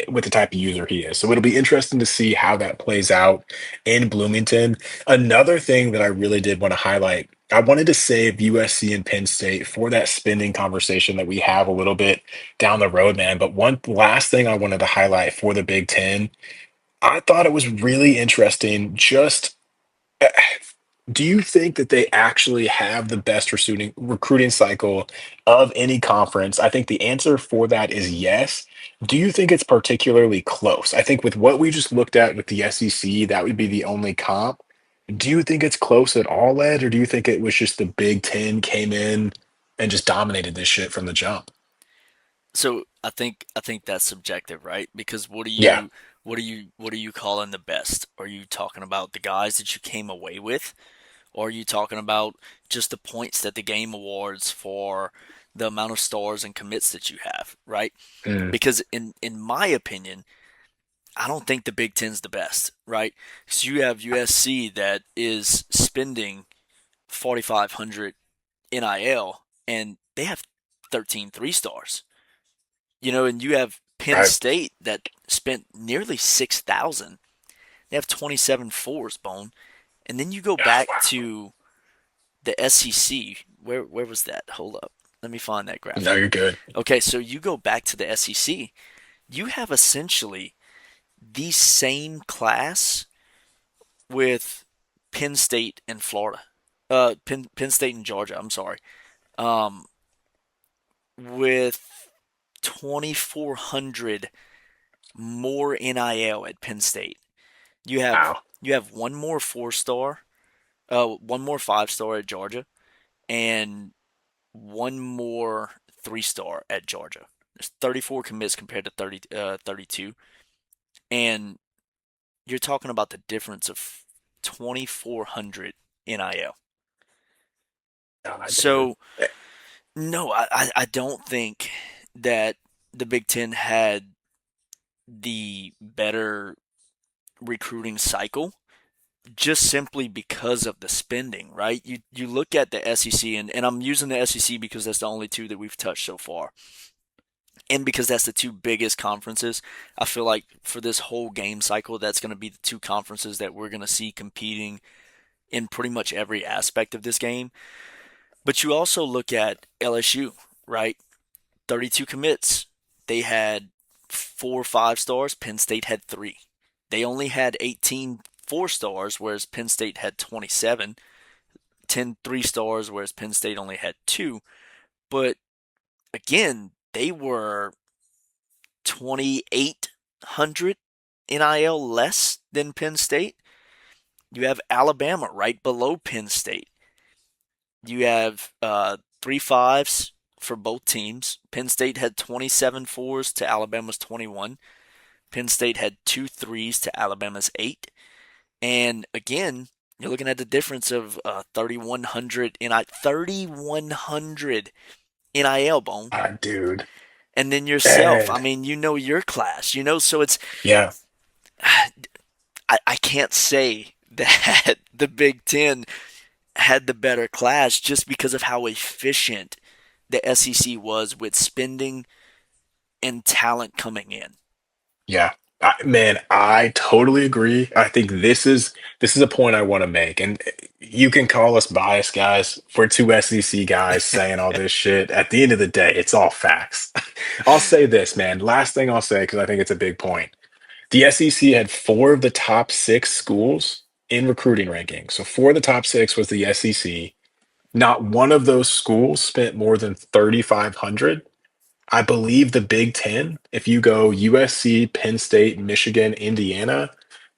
with the type of user he is. So it'll be interesting to see how that plays out in Bloomington. Another thing that I really did want to highlight, I wanted to save USC and Penn State for that spending conversation that we have a little bit down the road, man. But one last thing I wanted to highlight for the Big Ten, I thought it was really interesting. Just do you think that they actually have the best recruiting cycle of any conference? I think the answer for that is yes. Do you think it's particularly close? I think with what we just looked at with the SEC, that would be the only comp. Do you think it's close at all, Ed, or do you think it was just the Big Ten came in and just dominated this shit from the jump? So I think that's subjective, right? Because Yeah. what are you calling the best? Are you talking about the guys that you came away with? Or are you talking about just the points that the game awards for the amount of stars and commits that you have, right? Mm, Because in my opinion, I don't think the Big Ten's the best, right? So you have USC that is spending 4,500 NIL and they have 13 3 stars. And you have Penn right. State that spent nearly 6,000. They have 27 fours, Bone. And then you go Oh, back wow. to the SEC. Where was that? Hold up. Let me find that No, graphic. you're good. Okay, so you go back to the SEC. You have essentially the same class with Penn State and Florida. Penn State and Georgia, I'm sorry. Um, with 2,400 more NIL at Penn State. You have Wow. you have one more 4 star, one more 5 star at Georgia, and one more 3 star at Georgia. There's 34 commits compared to 32, and you're talking about the difference of 2,400 NIL. God, dude. So no, I don't think that the Big Ten had the better recruiting cycle just simply because of the spending, right? You look at the SEC, and I'm using the SEC because that's the only two that we've touched so far. And because that's the two biggest conferences, I feel like for this whole game cycle, that's going to be the two conferences that we're going to see competing in pretty much every aspect of this game. But you also look at LSU, right? 32 commits. They had 4 5 stars. Penn State had 3. They only had 18 4 stars, whereas Penn State had 27. 10 3 stars, whereas Penn State only had 2. But again, they were 2,800 NIL less than Penn State. You have Alabama right below Penn State. You have 3 5s for both teams. Penn State had 27 fours to Alabama's 21. Penn State had 2 3s to Alabama's 8. And again, you're looking at the difference of 3,100 NIL, Bone. Dude. And then yourself. I Ed. mean, your class. So it's Yeah. I can't say that the Big Ten had the better class just because of how efficient the SEC was with spending and talent coming in. Yeah. Man, I totally agree. I think this is a point I want to make. And you can call us biased guys. We're two SEC guys saying all this shit. At the end of the day, it's all facts. I'll say this, man. Last thing I'll say, because I think it's a big point. The SEC had 4 of the top 6 schools in recruiting rankings. So 4 of the top 6 was the SEC. Not one of those schools spent more than 3,500. I believe the Big Ten, if you go USC, Penn State, Michigan, Indiana,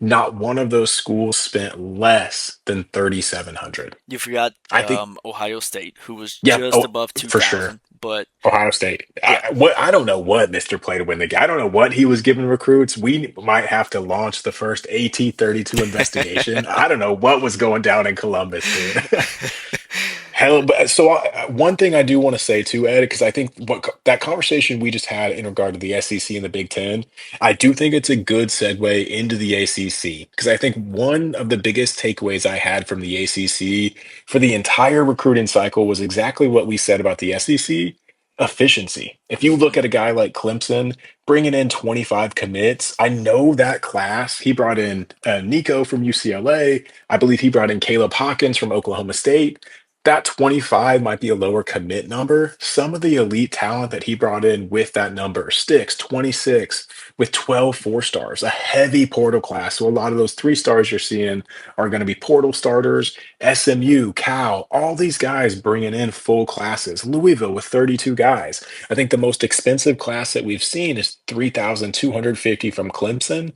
not one of those schools spent less than 3,700. You forgot I think, Ohio State, who was yeah, just oh, above for sure. 2,000. But Ohio State. yeah, I don't know what Mr. Play to win the game. I don't know what he was giving recruits. We might have to launch the first AT-32 investigation. I don't know what was going down in Columbus, dude. Hell, but so one thing I do want to say too, Ed, because I think that conversation we just had in regard to the SEC and the Big Ten, I do think it's a good segue into the ACC because I think one of the biggest takeaways I had from the ACC for the entire recruiting cycle was exactly what we said about the SEC: efficiency. If you look hmm at a guy like Clemson bringing in 25 commits, I know that class. He brought in Nico from UCLA. I believe he brought in Caleb Hawkins from Oklahoma State. That 25 might be a lower commit number. Some of the elite talent that he brought in with that number sticks 26 with 12 4 stars, a heavy portal class. So a lot of those 3 stars you're seeing are going to be portal starters. SMU, Cal, all these guys bringing in full classes. Louisville with 32 guys. I think the most expensive class that we've seen is 3,250 from Clemson.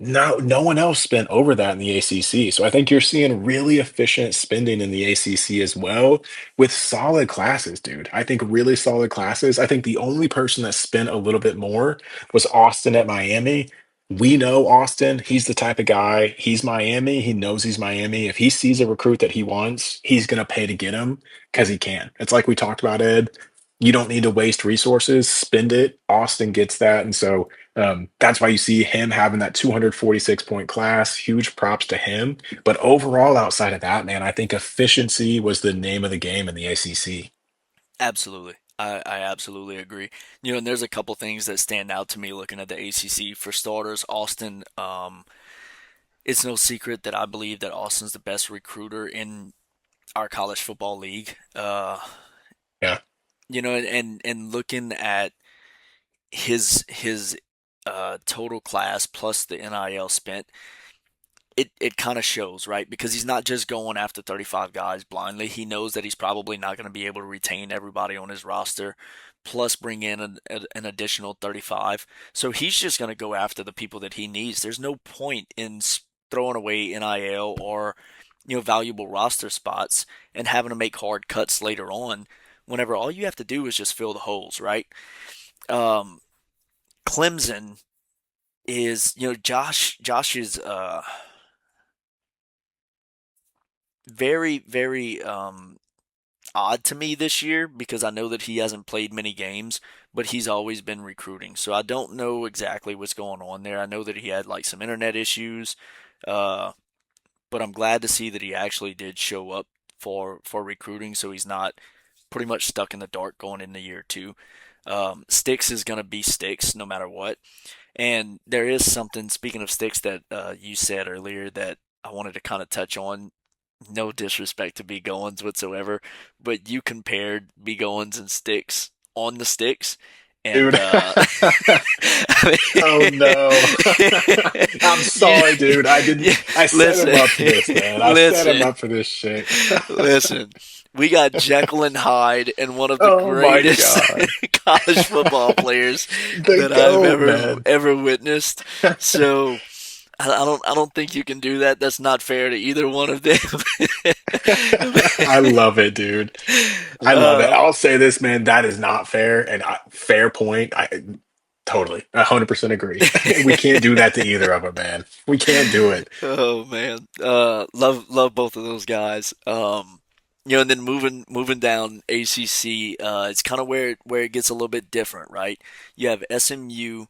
No one else spent over that in the ACC. So I think you're seeing really efficient spending in the ACC as well with solid classes, dude. I think really solid classes. I think the only person that spent a little bit more was Austin at Miami. We know Austin. He's the type of guy. He's Miami. He knows he's Miami. If he sees a recruit that he wants, he's going to pay to get him because he can. It's like we talked about, Ed. You don't need to waste resources, spend it. Austin gets that. And so that's why you see him having that 246-point class. Huge props to him. But overall, outside of that, man, I think efficiency was the name of the game in the ACC. absolutely. I absolutely agree. And there's a couple things that stand out to me looking at the ACC. For starters, Austin. It's no secret that I believe that Austin's the best recruiter in our college football league. Yeah. And looking at his total class plus the NIL spent, it kind of shows, right? Because he's not just going after 35 guys blindly. He knows that he's probably not going to be able to retain everybody on his roster, plus bring in an additional 35. So he's just going to go after the people that he needs. There's no point in throwing away NIL or valuable roster spots and having to make hard cuts later on. Whenever all you have to do is just fill the holes, right? Um, Clemson is Josh is very very odd to me this year because I know that he hasn't played many games, but he's always been recruiting. So I don't know exactly what's going on there. I know that he had like some internet issues, uh, but I'm glad to see that he actually did show up for recruiting. So he's not pretty much stuck in the dark going into year two. Sticks is going to be Sticks no matter what. And there is something, speaking of Sticks, that you said earlier that I wanted to kind of touch on. No disrespect to B Goins whatsoever, but you compared B Goins and Sticks on the Sticks, and Dude. Oh no. I'm you, sorry, dude. I didn't you, I set him listen, up for this, man. I set him listen, up for this shit. listen. We got Jekyll and Hyde and one of the Oh my greatest God. college football players The that I've goat, ever man. ever witnessed. So I don't think you can do that. That's not fair to either one of them. I love it, dude. I love it. uh, I'll say this, man. That is not fair, and fair point. I totally, 100% agree. We can't do that to either of them, man. We can't do it. oh man, love both of those guys. And then moving down ACC, it's kind of where it gets a little bit different, right? You have SMU,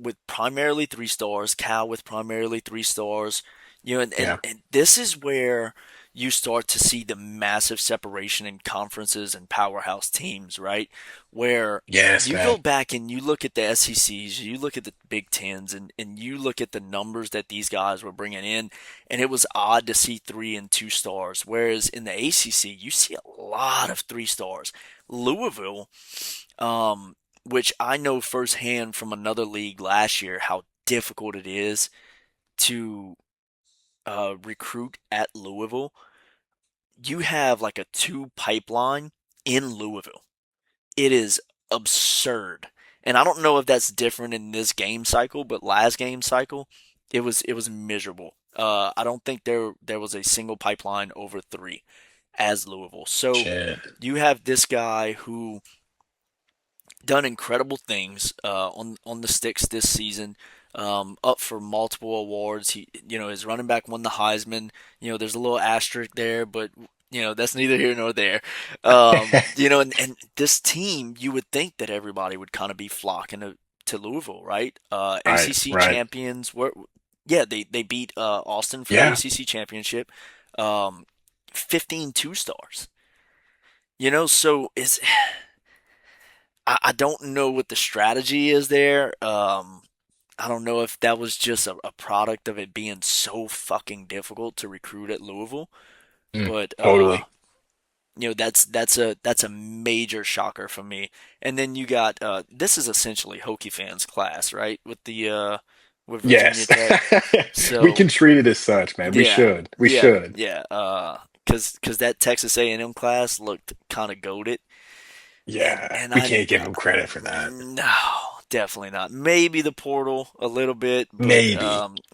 with primarily 3 stars, Cal with primarily 3 stars. And Yeah. this is where you start to see the massive separation in conferences and powerhouse teams, right? Where Yes, you go man. back and you look at the SECs, you look at the Big Tens, and you look at the numbers that these guys were bringing in, and it was odd to see 3 and 2 stars. Whereas in the ACC, you see a lot of 3 stars. Louisville, which I know firsthand from another league last year, how difficult it is to recruit at Louisville. You have like a two pipeline in Louisville. It is absurd. And I don't know if that's different in this game cycle, but last game cycle, It was miserable. I don't think there was a single pipeline over three as Louisville. So Shit. you have this guy who done incredible things on the sticks this season. Up for multiple awards. His running back won the Heisman. There's a little asterisk there, but that's neither here nor there. And this team, you would think that everybody would kind of be flocking to Louisville, right? Right, ACC right. champions. Yeah, they beat Austin for the Yeah. ACC championship. Um, 15 two-stars. So I don't know what the strategy is there. I don't know if that was just a product of it being so fucking difficult to recruit at Louisville, Mm, but totally. that's a major shocker for me. And then you got this is essentially Hokie fans class, right? With Virginia Yes. Tech. We So can treat it as such, man. We yeah, should. We yeah, should. yeah. Cause that Texas A&M class looked kind of goated, and Yeah. and We I can't give him credit for that. no, definitely not. Maybe the portal a little bit, but Maybe.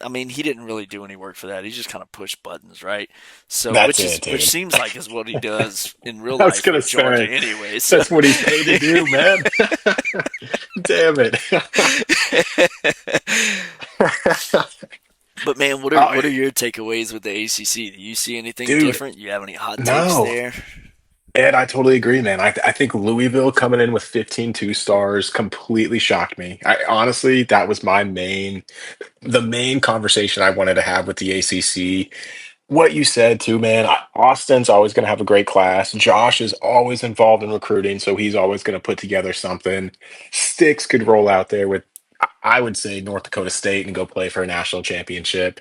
I mean, he didn't really do any work for that. He just kind of pushed buttons, right? So, That's which it, is which dude. seems like is what he does in real I was life gonna with Georgia, say anyway. So, that's what he's paid to do, man. Damn it. but man, what are Oh, your takeaways with the ACC? Do you see anything dude, different? You have any hot takes no. there? Ed, I totally agree, man. I think Louisville coming in with 15 2 stars completely shocked me. Honestly, that was the main conversation I wanted to have with the ACC. What you said too, man. Austin's always going to have a great class. Josh is always involved in recruiting, so he's always going to put together something. Sticks could roll out there with, I would say, North Dakota State and go play for a national championship.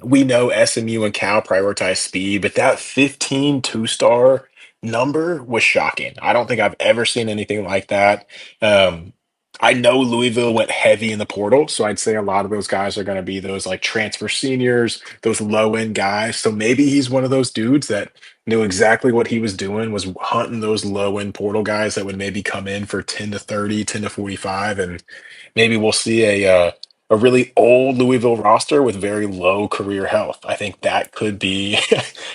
We know SMU and Cal prioritize speed, but that 15 2 star number was shocking. I don't think I've ever seen anything like that. Um, I know Louisville went heavy in the portal, so I'd say a lot of those guys are going to be those like transfer seniors, those low end guys. So maybe he's one of those dudes that knew exactly what he was doing, was hunting those low end portal guys that would maybe come in for 10 to 30, 10 to 45, and maybe we'll see a really old Louisville roster with very low career health. I think that could be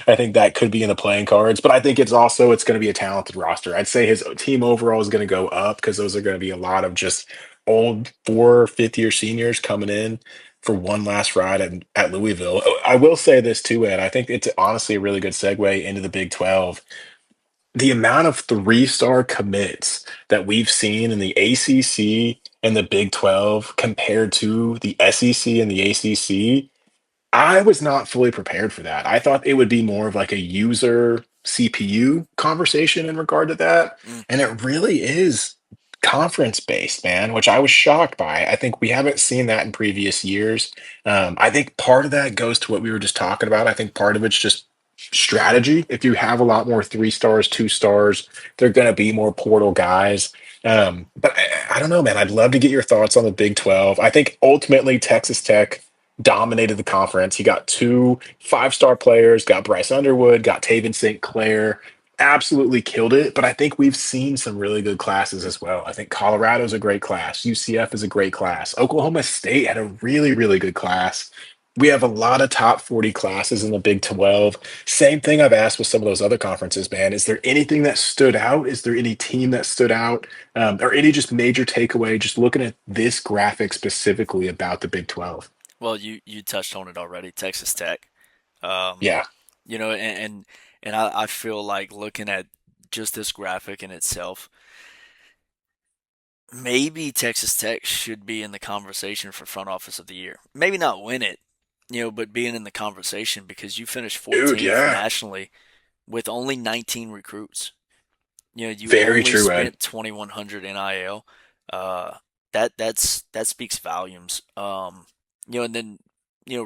I think that could be in the playing cards, but I think it's going to be a talented roster. I'd say his team overall is going to go up because those are going to be a lot of just old four, fifth year seniors coming in for one last ride at Louisville. I will say this too, Ed. I think it's honestly a really good segue into the Big 12. The amount of 3 star commits that we've seen in the ACC and the Big 12 compared to the SEC and the ACC, I was not fully prepared for that. I thought it would be more of like a user CPU conversation in regard to that. Mm. And it really is conference based, man, which I was shocked by. I think we haven't seen that in previous years. I think part of that goes to what we were just talking about. I think part of it's just strategy. If you have a lot more 3 stars, 2 stars, they're going to be more portal guys. But I don't know, man. I'd love to get your thoughts on the Big 12. I think ultimately Texas Tech dominated the conference. He got 2 5 star players, got Bryce Underwood, got Taven St. Clair, absolutely killed it. But I think we've seen some really good classes as well. I think Colorado's a great class. UCF is a great class. Oklahoma State had a really, really good class. We have a lot of top 40 classes in the Big 12. Same thing I've asked with some of those other conferences, man. Is there anything that stood out? Is there any team that stood out? Or any just major takeaway, just looking at this graphic specifically about the Big 12? Well, you touched on it already, Texas Tech. Um, Yeah. and I feel like looking at just this graphic in itself, maybe Texas Tech should be in the conversation for front office of the year. Maybe not win it, but being in the conversation because you finished Dude, 14th yeah. nationally with only 19 recruits. You Very only true, Ed. spent 2,100 NIL. Uh, that speaks volumes. And then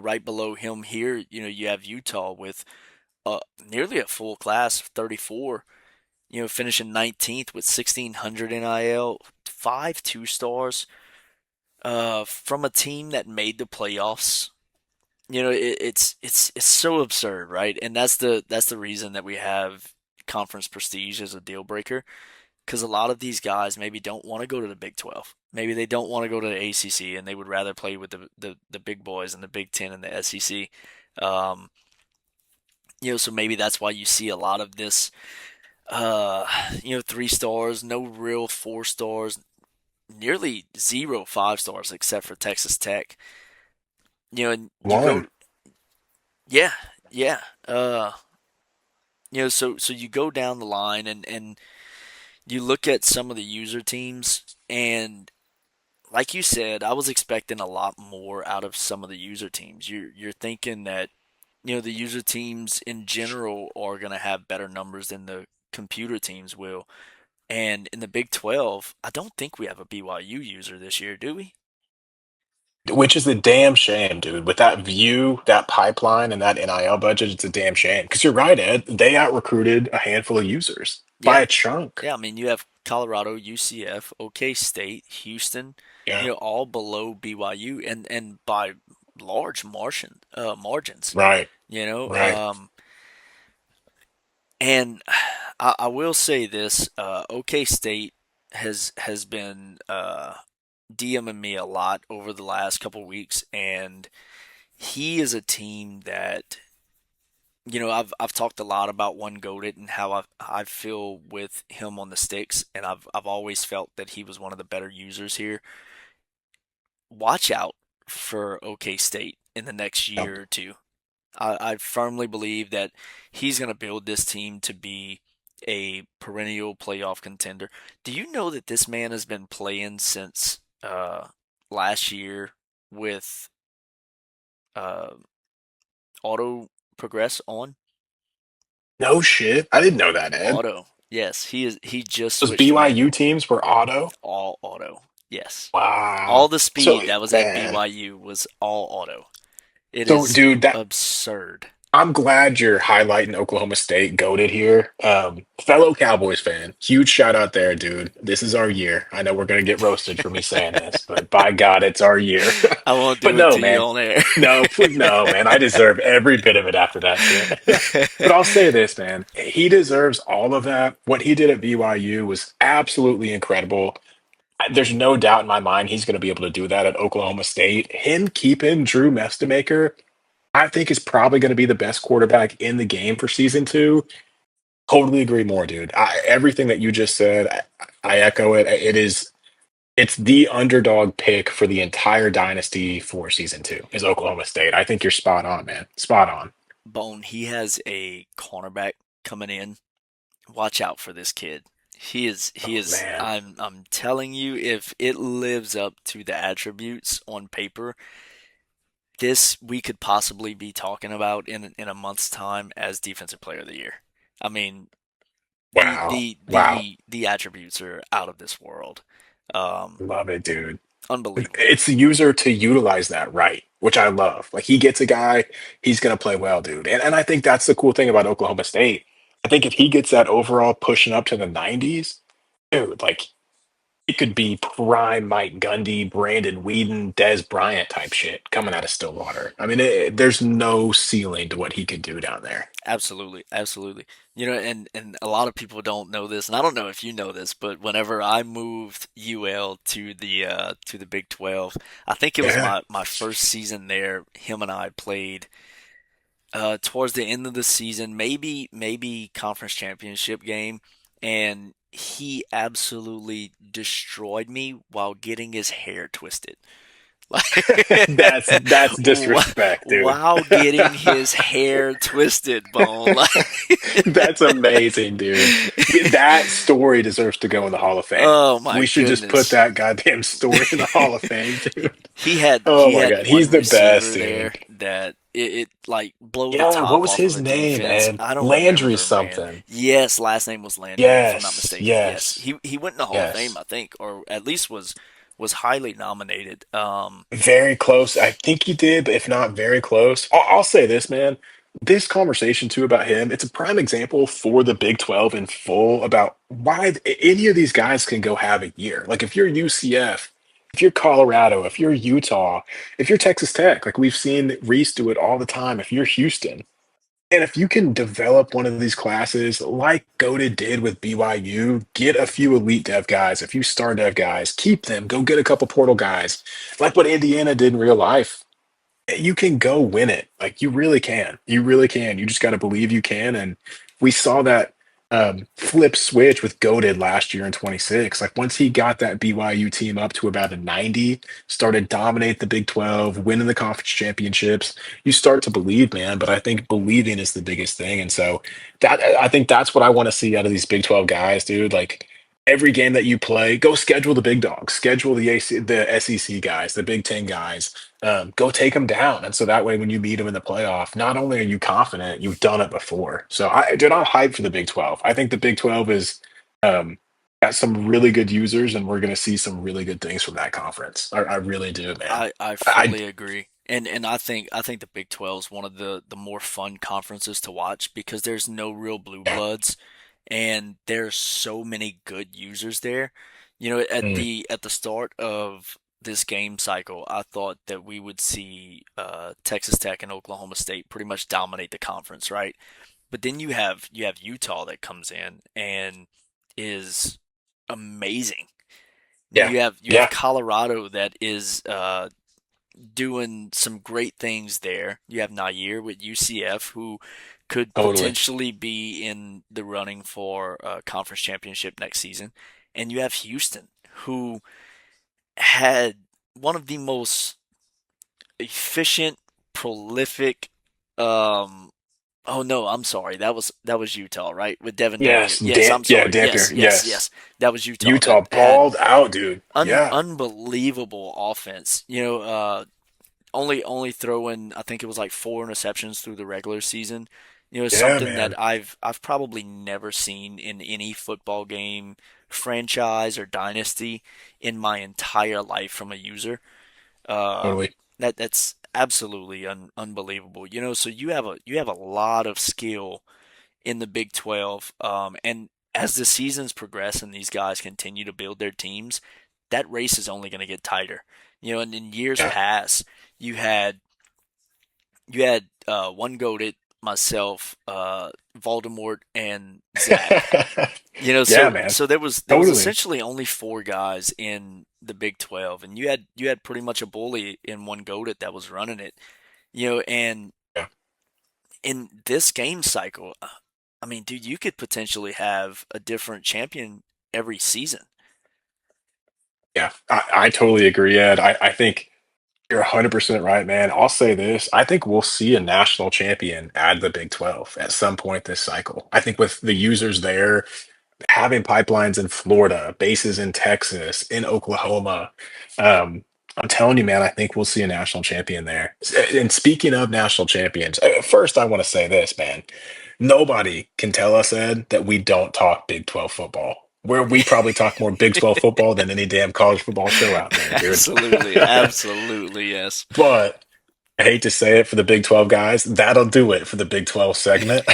right below him here, you have Utah with nearly a full class of 34. Finishing 19th with 1,600 NIL, 5 2 stars from a team that made the playoffs. It's so absurd, right? And that's the reason that we have conference prestige as a deal breaker. because a lot of these guys maybe don't want to go to the Big 12. Maybe they don't want to go to the ACC, and they would rather play with the big boys and the Big 10 and the SEC. Um, so maybe that's why you see a lot of this, three stars, no real four stars, nearly zero five stars except for Texas Tech. And you go, One. yeah, yeah. So you go down the line and you look at some of the user teams, and like you said, I was expecting a lot more out of some of the user teams. You're thinking that the user teams in general are going to have better numbers than the computer teams will. And in the Big 12, I don't think we have a BYU user this year, do we? Which is a damn shame, dude. With that view, that pipeline, and that NIL budget, it's a damn shame. Because you're right, Ed. They out recruited a handful of users by Yeah. a chunk. Yeah, I mean, you have Colorado, UCF, OK State, Houston, Yeah. all below BYU and by large margins, Right. you know. Right. And I will say this: OK State has been DMing me a lot over the last couple weeks, and he is a team that I've talked a lot about one goated and how I feel with him on the sticks, and I've always felt that he was one of the better users here. Watch out for OK State in the next Yep. year or two. I firmly believe that he's going to build this team to be a perennial playoff contender. Do you know that this man has been playing since last year with uh, auto progress on? No shit. I didn't know that, Ed. Auto. Yes, he just Those switched to BYU manual. teams were auto. All auto. Yes. All Wow. the So, speed that was at man. BYU was all auto. It So, is dude, that absurd. I'm glad you're highlighting Oklahoma State goaded here. Fellow Cowboys fan, huge shout out there, dude. This is our year. I know we're gonna get roasted for me saying this, but by God, it's our year. I won't But do it no, to you man. on air. No, no, man. I deserve every bit of it after that shit. But I'll say this, man. He deserves all of that. What he did at BYU was absolutely incredible. There's no doubt in my mind he's going to be able to do that at Oklahoma State. Him keeping Drew Mestamaker, I think, is probably going to be the best quarterback in the game for season two. Totally agree more, dude. Everything that you just said, I echo it. It's the underdog pick for the entire dynasty for season two is Oklahoma State. I think you're spot on, man. Spot on. Bone, he has a cornerback coming in. Watch out for this kid. He Oh is man. I'm telling you, if it lives up to the attributes on paper, this we could possibly be talking about in a month's time as defensive player of the year. I mean, the Wow. the Wow. the the attributes are out of this world. Um, Love it, dude. Unbelievable. It's the user to utilize that right, which I love. Like he gets a guy, he's gonna play well, dude. And I think that's the cool thing about Oklahoma State. I think if he gets that overall pushing up to the 90s, dude, like it could be prime Mike Gundy, Brandon Whedon, Des Bryant type shit coming out of Stillwater. I mean, there's no ceiling to what he could do down there. Absolutely, absolutely. And a lot of people don't know this, and I don't know if you know this, but whenever I moved UL to the Big 12, I think it was Yeah. my first season there. Him and I played towards the end of the season, maybe conference championship game, and he absolutely destroyed me while getting his hair twisted. Like That's disrespect, dude. while getting his hair twisted, Bone. That's amazing, dude. That story deserves to go in the Hall of Fame. Oh my We should just put goodness. that goddamn story in the Hall of Fame, dude. He had Oh he my had god, he's one the best, receiver there dude. that it like blow the Yeah, what top was off of his a name, defense. Ed? I don't Landry remember, man. something. Yes, last name was Landry, if I'm not Yes, mistaken. Yes, yes, he went in the Hall of Fame, yes. I think, or at least was highly nominated. Very close. I think he did, but if not, very close. I'll say this, man. This conversation too about him, it's a prime example for the Big 12 in full about why any of these guys can go have a year. Like if you're UCF, if you're Colorado, if you're Utah, if you're Texas Tech, like we've seen Reese do it all the time. If you're Houston, And if you can develop one of these classes like Goated did with BYU, get a few elite dev guys, a few star dev guys, keep them, go get a couple portal guys, like what Indiana did in real life. You can go win it. Like you really can. You really can. You just got to believe you can. And we saw that flip switch with Goated last year in 26. Like once he got that BYU team up to about a 90, started dominate the Big 12, winning the conference championships, you start to believe, man. But I think believing is the biggest thing. And so that I think that's what I want to see out of these Big 12 guys, dude. Like every game that you play, go schedule the big dogs, schedule the SEC guys, the Big Ten guys, go take them down. And so that way, when you meet them in the playoff, not only are you confident, you've done it before. So dude, I'm hyped for the Big 12. I think the Big 12 is um, got some really good users, and we're going to see some really good things from that conference. I really do, man. I I fully agree. And I think the Big 12 is one of the more fun conferences to watch because there's no real blue yeah. bloods and there's so many good users there. You know, at Mm, the start of this game cycle, I thought that we would see Texas Tech and Oklahoma State pretty much dominate the conference, right? But then you have Utah that comes in and is amazing. Then yeah, you have yeah, Colorado that is doing some great things there. You have Nair with UCF, who could totally. potentially be in the running for a conference championship next season. And you have Houston, who had one of the most efficient, prolific. Oh no, I'm sorry. That was Utah, right? With Devin Dampier. Yes, Yes, I'm Yeah, sorry. Dampier. Yes, yes, Yes, yes. That was Utah that Utah had balled out, dude. Yeah, unbelievable offense. Only throwing I think it was like 4 interceptions through the regular season. yeah, Something that man. I've probably never seen in any football game, franchise or dynasty in my entire life from a user. Totally. That's absolutely unbelievable. So you have a lot of skill in the Big 12, and as the seasons progress and these guys continue to build their teams, that race is only going to get tighter. And in years Yeah. past, you had one goated myself, Voldemort, and Zach. Yeah, So man. so there was Totally. essentially only four guys in the Big 12, and you had pretty much a bully in one goated that was running it. And Yeah. in this game cycle, I mean, dude, you could potentially have a different champion every season. Yeah. I totally agree, Ed. I think you're 100% right, man. I'll say this. I think we'll see a national champion add the Big 12 at some point this cycle. I think with the users there, having pipelines in Florida, bases in Texas, in Oklahoma, um, I'm telling you, man, I think we'll see a national champion there. And speaking of national champions, first I want to say this, man. Nobody can tell us, Ed, that we don't talk Big 12 football. Where we probably talk more Big 12 football than any damn college football show out there, dude. Absolutely, absolutely, yes. But I hate to say it for the Big 12 guys. That'll do it for the Big 12 segment.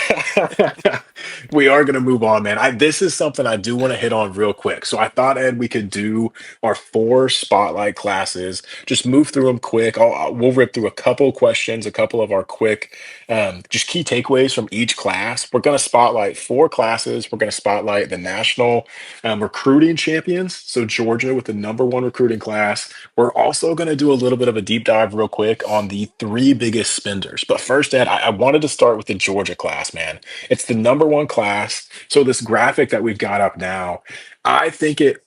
We are going to move on, man. This is something I do want to hit on real quick. So I thought, Ed, we could do our four spotlight classes. Just move through them quick. We'll rip through a couple questions, a couple of our quick, just key takeaways from each class. We're going to spotlight four classes. We're going to spotlight the national recruiting champions. So Georgia with the number one recruiting class. We're also going to do a little bit of a deep dive real quick on the three biggest spenders. But first, Ed, I wanted to start with the Georgia class, man. It's the number one class. So this graphic that we've got up now, I think it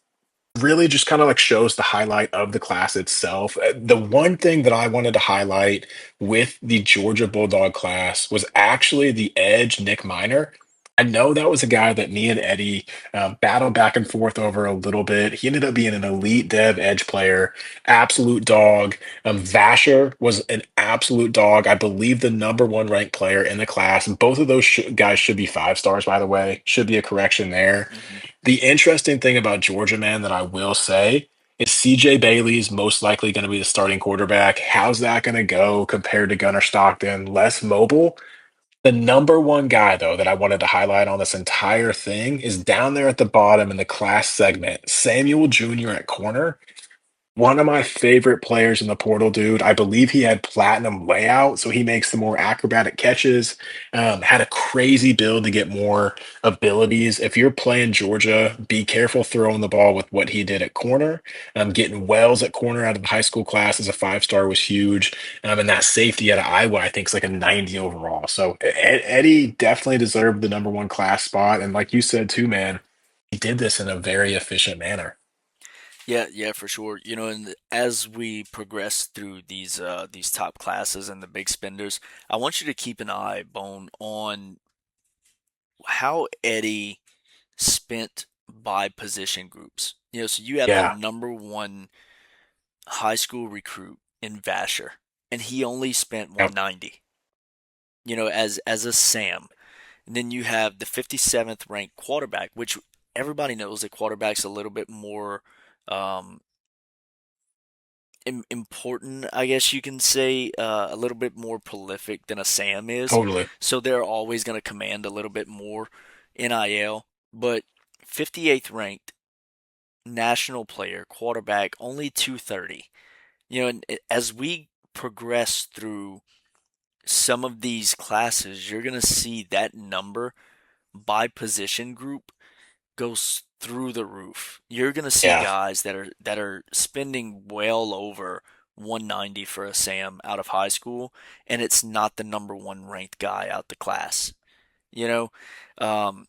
really just kind of like shows the highlight of the class itself. The one thing that I wanted to highlight with the Georgia Bulldog class was actually the edge, Nick Miner. I know that was a guy that me and Eddie battled back and forth over a little bit. He ended up being an elite dev edge player, absolute dog. Vasher was an absolute dog. I believe the number one ranked player in the class. Both of those guys should be 5 stars, by the way. Should be a correction there. Hmm. The interesting thing about Georgia, man, that I will say is CJ Bailey is most likely going to be the starting quarterback. How's that going to go compared to Gunnar Stockton? Less mobile. The number one guy, though, that I wanted to highlight on this entire thing is down there at the bottom in the class segment, Samuel Jr. at corner. One of my favorite players in the portal, dude. I believe he had platinum layout, so he makes the more acrobatic catches. Had a crazy build to get more abilities. If you're playing Georgia, be careful throwing the ball with what he did at corner. Getting Wells at corner out of the high school class as a 5 star was huge. And that safety out of Iowa, I think, is like a 90 overall. So Eddie definitely deserved the number 1 class spot. And like you said too, man, he did this in a very efficient manner. Yeah, yeah, for sure. You know, and as we progress through these top classes and the big spenders, I want you to keep an eye, Bone, on how Eddie spent by position groups. You know, so you have the Yeah. number one high school recruit in Vasher, and he only spent Yep. 190. You know, as a Sam, and then you have the 57th ranked quarterback, which everybody knows that quarterback's a little bit more um, important, I guess you can say, a little bit more prolific than a Sam is. Totally. So they're always going to command a little bit more NIL. But 58th ranked national player, quarterback, only 230. You know, and as we progress through some of these classes, you're going to see that number by position group goes through the roof. You're going to see Yeah. guys that are spending well over 190 for a Sam out of high school, and it's not the number one ranked guy out the class. You know, um,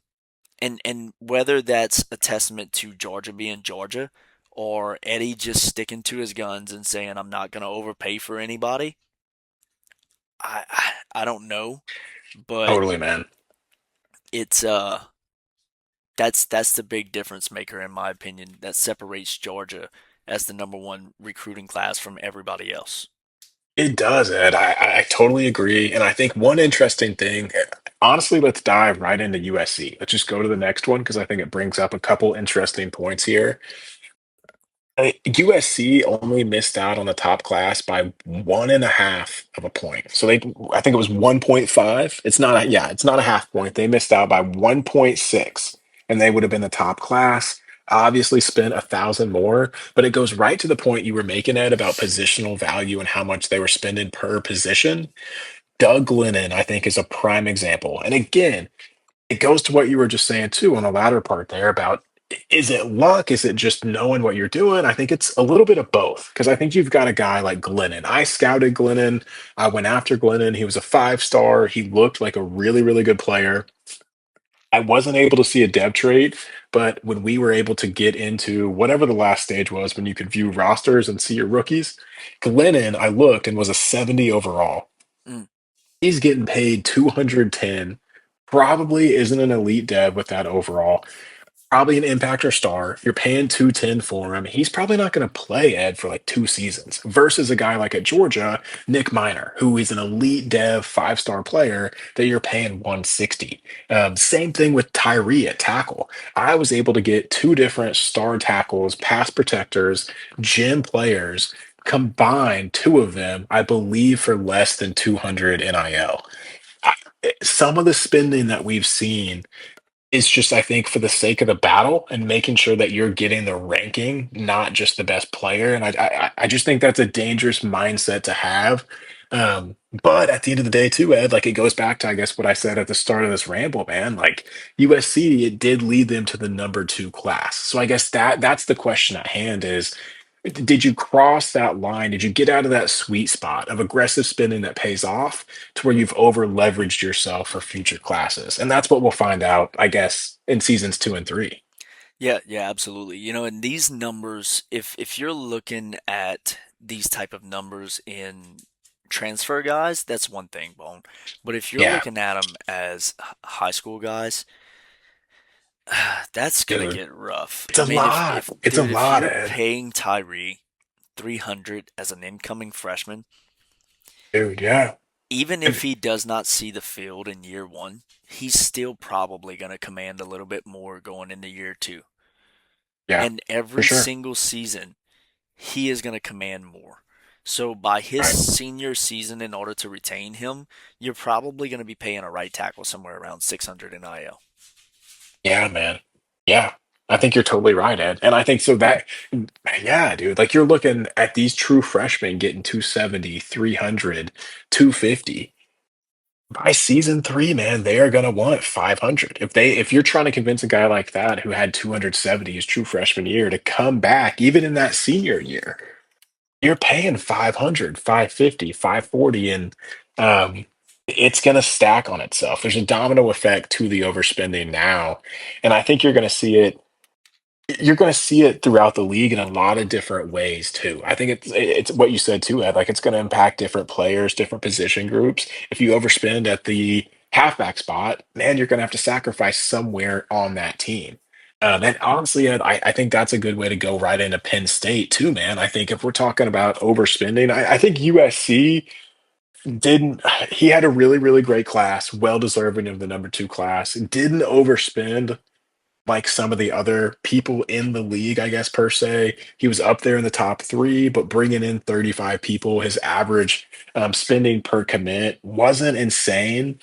and whether that's a testament to Georgia being Georgia, or Eddie just sticking to his guns and saying I'm not going to overpay for anybody, I don't know, but Totally, man. it's that's the big difference maker in my opinion that separates Georgia as the number one recruiting class from everybody else. It does, Ed. I totally agree. And I think one interesting thing, honestly, let's dive right into USC. Let's just go to the next one because I think it brings up a couple interesting points here. USC only missed out on the top class by 1.5 of a point. So I think it was 1.5. It's not a half point. They missed out by 1.6, and they would have been the top class. Obviously, spent 1,000 more, but it goes right to the point you were making, Ed, about positional value and how much they were spending per position. Doug Glennon, I think, is a prime example. And again, it goes to what you were just saying too on the latter part there about is it luck? Is it just knowing what you're doing? I think it's a little bit of both because I think you've got a guy like Glennon. I scouted Glennon. I went after Glennon. He was a 5 star. He looked like a really, really good player. I wasn't able to see a dev trait, but when we were able to get into whatever the last stage was, when you could view rosters and see your rookies, Glennon, I looked and was a 70 overall. Mm, He's getting paid 210. Probably isn't an elite dev with that overall. Probably an impactor star. You're paying 210 for him. He's probably not going to play Ed for like 2 seasons versus a guy like at Georgia, Nick Miner, who is an elite dev 5 star player that you're paying 160. Same thing with Tyree at tackle. I was able to get 2 different star tackles, pass protectors, gym players, combined 2 of them, I believe, for less than 200 NIL. Some of the spending that we've seen is just, I think, for the sake of the battle and making sure that you're getting the ranking, not just the best player. And I just think that's a dangerous mindset to have. But at the end of the day, too, Ed, like it goes back to, I guess, what I said at the start of this ramble, man. Like USC, it did lead them to the number 2 class. So I guess that's the question at hand is did you cross that line? Did you get out of that sweet spot of aggressive spending that pays off to where you've over leveraged yourself for future classes? And that's what we'll find out, I guess, in seasons 2 and 3. yeah, yeah, absolutely. You know, and these numbers, if you're looking at these type of numbers in transfer guys, that's one thing, Bone. But if you're Yeah, looking at them as high school guys, that's gonna dude. get rough. It's I a mean, lot. if It's a dude, if lot, you're Ed. paying Tyree 300 as an incoming freshman, Dude, yeah. even if And- he does not see the field in year one, he's still probably going to command a little bit more going into year two. Yeah, And for every sure. single season, he is going to command more. So by his Right. senior season, in order to retain him, you're probably going to be paying a right tackle somewhere around 600 NIL. Yeah, man. Yeah. I think you're totally right, Ed. And I think so that, yeah, dude, like you're looking at these true freshmen getting 270, 300, 250. By season three, man, they are going to want 500. If you're trying to convince a guy like that who had 270 his true freshman year to come back, even in that senior year, you're paying 500, 550, 540, and um, it's going to stack on itself. There's a domino effect to the overspending now. And I think you're going to see it throughout the league in a lot of different ways too. I think it's what you said too, Ed. Like it's going to impact different players, different position groups. If you overspend at the halfback spot, man, you're going to have to sacrifice somewhere on that team. And honestly, Ed, I think that's a good way to go right into Penn State too, man. I think if we're talking about overspending, I think USC didn't. He had a really, really great class, well deserving of the number two class. Didn't overspend like some of the other people in the league, I guess, per se. He was up there in the top three, but bringing in 35 people, his average spending per commit wasn't insane.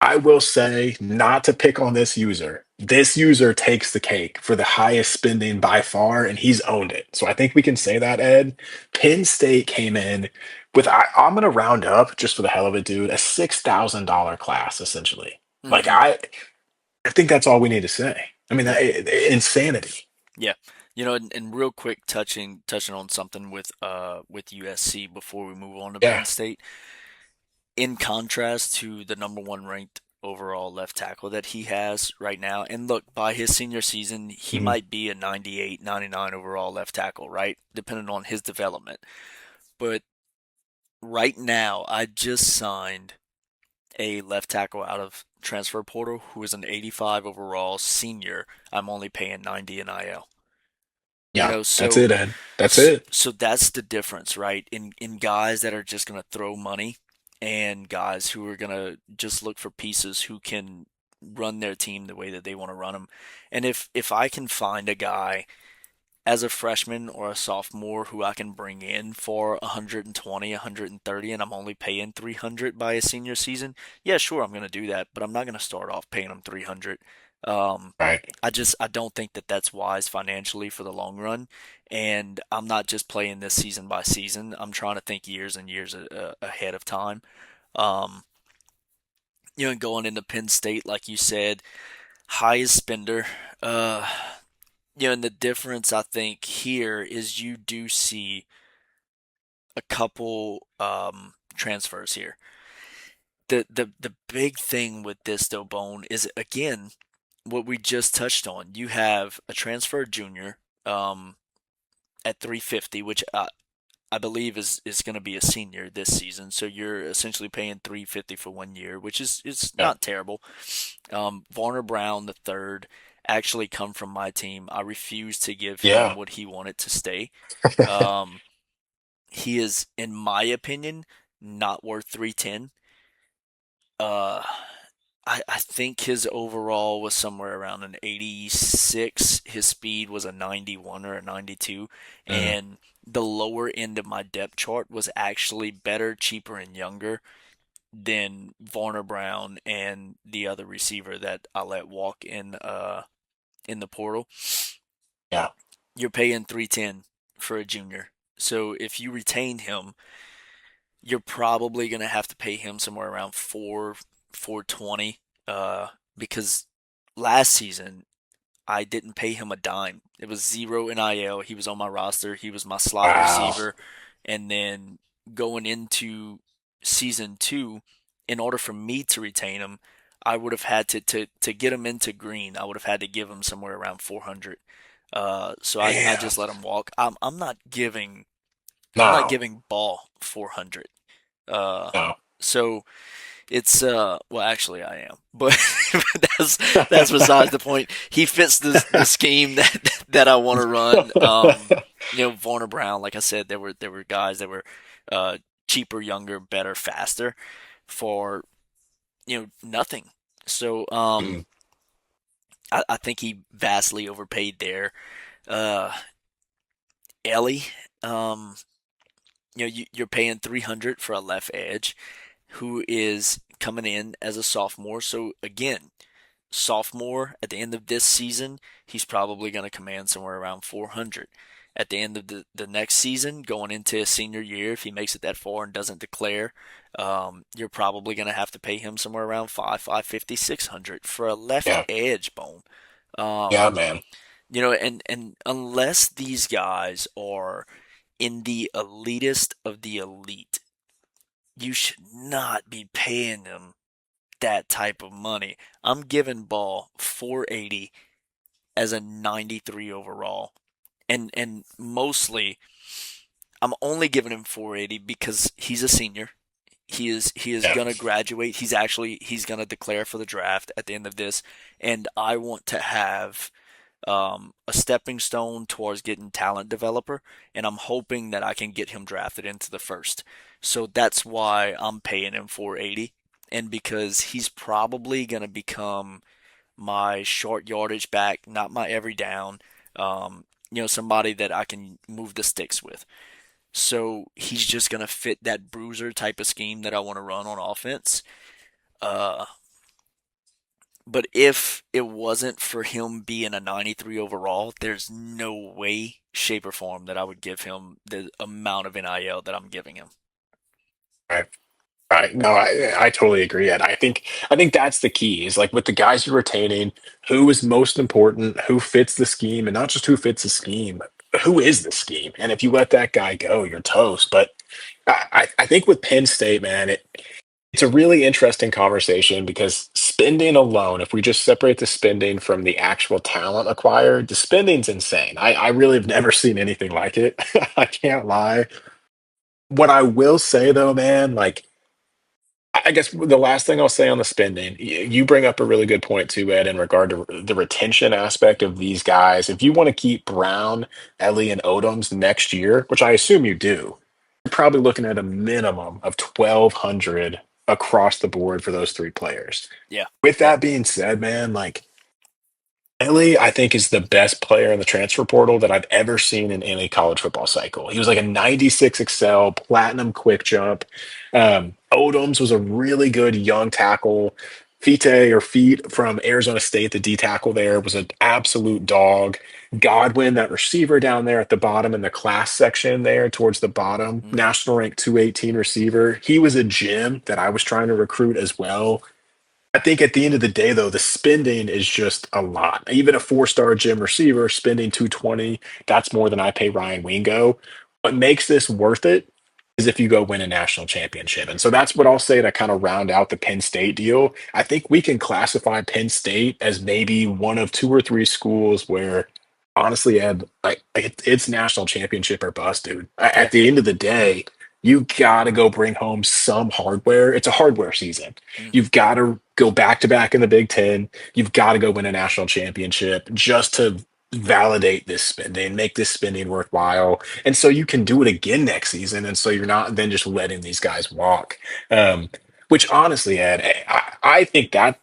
I will say, not to pick on this user. This user takes the cake for the highest spending by far, and he's owned it. So I think we can say that, Ed. Penn State came in with, I'm going to round up just for the hell of it, dude, a $6,000 class, essentially. Like, Hmm. I think that's all we need to say. I mean, Yeah, insanity. yeah. And real quick, touching on something with USC before we move on to Penn Yeah. State. In contrast to the number one ranked overall left tackle that he has right now, and look, by his senior season, he Mhm. might be a 98, 99 overall left tackle, right? Depending on his development. But right now, I just signed a left tackle out of transfer portal who is an 85 overall senior. I'm only paying 90 in IL. You Yeah. know, That's so it, Ed. That's it. so that's the difference, right? In guys that are just going to throw money and guys who are going to just look for pieces who can run their team the way that they want to run them. And if I can find a guy as a freshman or a sophomore who I can bring in for 120, 130, and I'm only paying 300 by a senior season, yeah, sure, I'm going to do that, but I'm not going to start off paying them 300. Um, Right. I don't think that that's wise financially for the long run, and I'm not just playing this season by season. I'm trying to think years and years ahead of time. Um, and going into Penn State, like you said, highest spender. Uh, and the difference I think here is you do see a couple transfers here. The big thing with this though, Bone, is again what we just touched on. You have a transfer junior um, at 350, which I believe is going to be a senior this season. So you're essentially paying 350 for 1 year, which is Yeah. not terrible. Varner Brown the third actually come from my team. I refuse to give him Yeah. what he wanted to stay. Um, he is, in my opinion, not worth 310. Uh, I think his overall was somewhere around an 86. His speed was a 91 or a 92. Mm. And the lower end of my depth chart was actually better, cheaper, and younger than Varner Brown and the other receiver that I let walk in the portal. Yeah. You're paying 310 for a junior. So if you retain him, you're probably going to have to pay him somewhere around 420 because last season I didn't pay him a dime. It was zero NIL. He was on my roster. He was my slot Wow. receiver. And then going into season two, in order for me to retain him, I would have had to get him into green. I would have had to give him somewhere around 400. So I Damn. just let him walk. I'm not No. giving Ball 400. Uh, No. so it's well, actually I am, but that's besides the point. He fits the scheme that I want to run. Varner Brown, like I said, there were guys that were uh cheaper, younger, better, faster for nothing. So Mm. I think he vastly overpaid there. Uh, Ellie, um, you're paying 300 for a left edge who is coming in as a sophomore. So again, sophomore, at the end of this season, he's probably going to command somewhere around 400. At the end of the next season, going into his senior year, if he makes it that far and doesn't declare, you're probably going to have to pay him somewhere around 550, 600 for a left Yeah. edge bone. Yeah, Um, man. and unless these guys are in the elitist of the elite, you should not be paying them that type of money. I'm giving Ball 480 as a 93 overall. And mostly I'm only giving him 480 because he's a senior. He is Yeah. gonna graduate. He's gonna declare for the draft at the end of this, and I want to have a stepping stone towards getting talent developer, and I'm hoping that I can get him drafted into the first. So that's why I'm paying him 480, and because he's probably gonna become my short yardage back, not my every down. Somebody that I can move the sticks with. So he's just gonna fit that bruiser type of scheme that I want to run on offense. Uh, but if it wasn't for him being a 93 overall, there's no way, shape, or form that I would give him the amount of NIL that I'm giving him. Right. Right. No, I totally agree. And I think that's the key is like with the guys you're retaining, who is most important, who fits the scheme, and not just who fits the scheme, who is the scheme. And if you let that guy go, you're toast. But I think with Penn State, man, it's a really interesting conversation because spending alone, if we just separate the spending from the actual talent acquired, the spending's insane. I really have never seen anything like it. I can't lie. What I will say though, man, like I guess the last thing I'll say on the spending, you bring up a really good point too, Ed, in regard to the retention aspect of these guys. If you want to keep Brown, Ellie, and Odoms next year, which I assume you do, you're probably looking at a minimum of 1,200 across the board for those three players. Yeah. With Yep. that being said, man, like Ellie, I think, is the best player in the transfer portal that I've ever seen in any college football cycle. He was like a 96 Excel, platinum quick jump. Odoms was a really good young tackle. Fite or Feet from Arizona State, the D tackle there, was an absolute dog. Godwin, that receiver down there at the bottom in the class section there towards the bottom, Hmm. national rank 218 receiver. He was a gem that I was trying to recruit as well. I think at the end of the day, though, the spending is just a lot. Even a four-star gym receiver spending 220, that's more than I pay Ryan Wingo. What makes this worth it is if you go win a national championship. And so that's what I'll say to kind of round out the Penn State deal. I think we can classify Penn State as maybe one of two or three schools where honestly, Ed, like it's national championship or bust, dude. Yeah. At the end of the day, you got to go bring home some hardware. It's a hardware season. Hmm. You've got to go back to back in the Big Ten. You've got to go win a national championship just to validate this spending, make this spending worthwhile. And so you can do it again next season. And so you're not then just letting these guys walk. Which honestly, Ed, I think that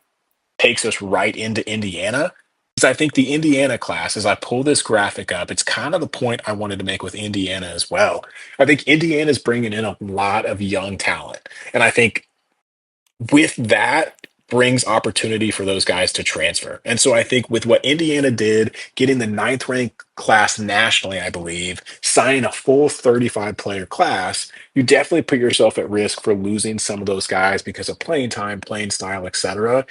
takes us right into Indiana. Because I think the Indiana class, as I pull this graphic up, it's kind of the point I wanted to make with Indiana as well. I think Indiana's bringing in a lot of young talent. And I think with that brings opportunity for those guys to transfer. And so I think with what Indiana did, getting the ninth ranked class nationally, I believe, signing a full 35 player class, you definitely put yourself at risk for losing some of those guys because of playing time, playing style, etc.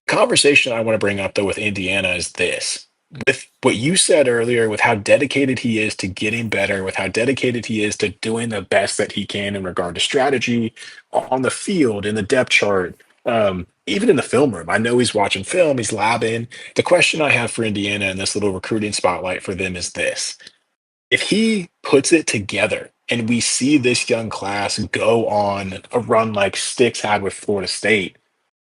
Conversation I want to bring up though with Indiana is this. With what you said earlier, with how dedicated he is to getting better, with how dedicated he is to doing the best that he can in regard to strategy on the field, in the depth chart, even in the film room. I know he's watching film, he's labbing. The question I have for Indiana and this little recruiting spotlight for them is this. If he puts it together and we see this young class go on a run like Sticks had with Florida State,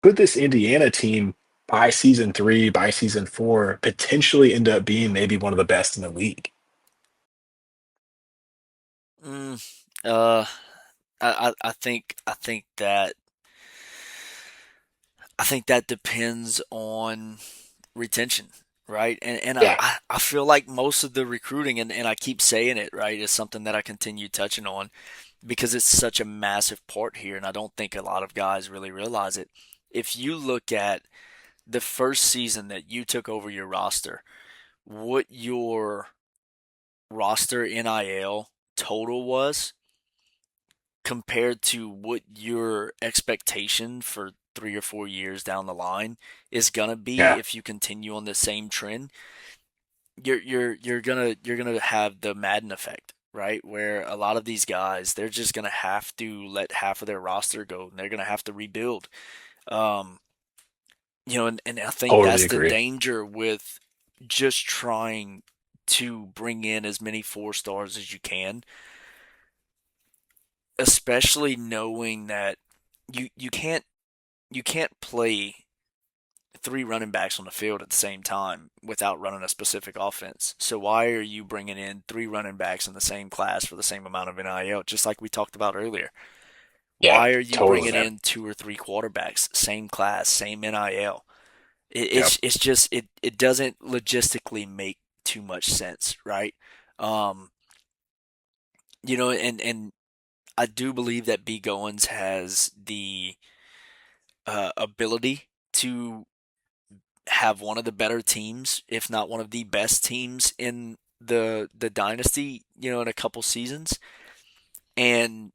could this Indiana team by season three, by season four, potentially end up being maybe one of the best in the league? Mm, uh, I think that depends on retention, right? And Yeah, I feel like most of the recruiting, and I keep saying it, right, is something that I continue touching on because it's such a massive part here, and I don't think a lot of guys really realize it. If you look at the first season that you took over your roster, what your roster NIL total was compared to what your expectation for 3 or 4 years down the line is gonna be Yeah, if you continue on the same trend, you're gonna have the Madden effect, right? Where a lot of these guys, they're just gonna have to let half of their roster go, and they're gonna have to rebuild. Um, and I think totally that's the agree. danger with just trying to bring in as many four stars as you can, especially knowing that you can't play three running backs on the field at the same time without running a specific offense. So why are you bringing in three running backs in the same class for the same amount of NIL? Just like we talked about earlier. Yeah, Why are you totally, bringing man. in two or three quarterbacks, same class, same NIL? It, Yep. it's just it doesn't logistically make too much sense, right? Um, and I do believe that B Goins has the ability to have one of the better teams, if not one of the best teams in the dynasty, in a couple seasons. And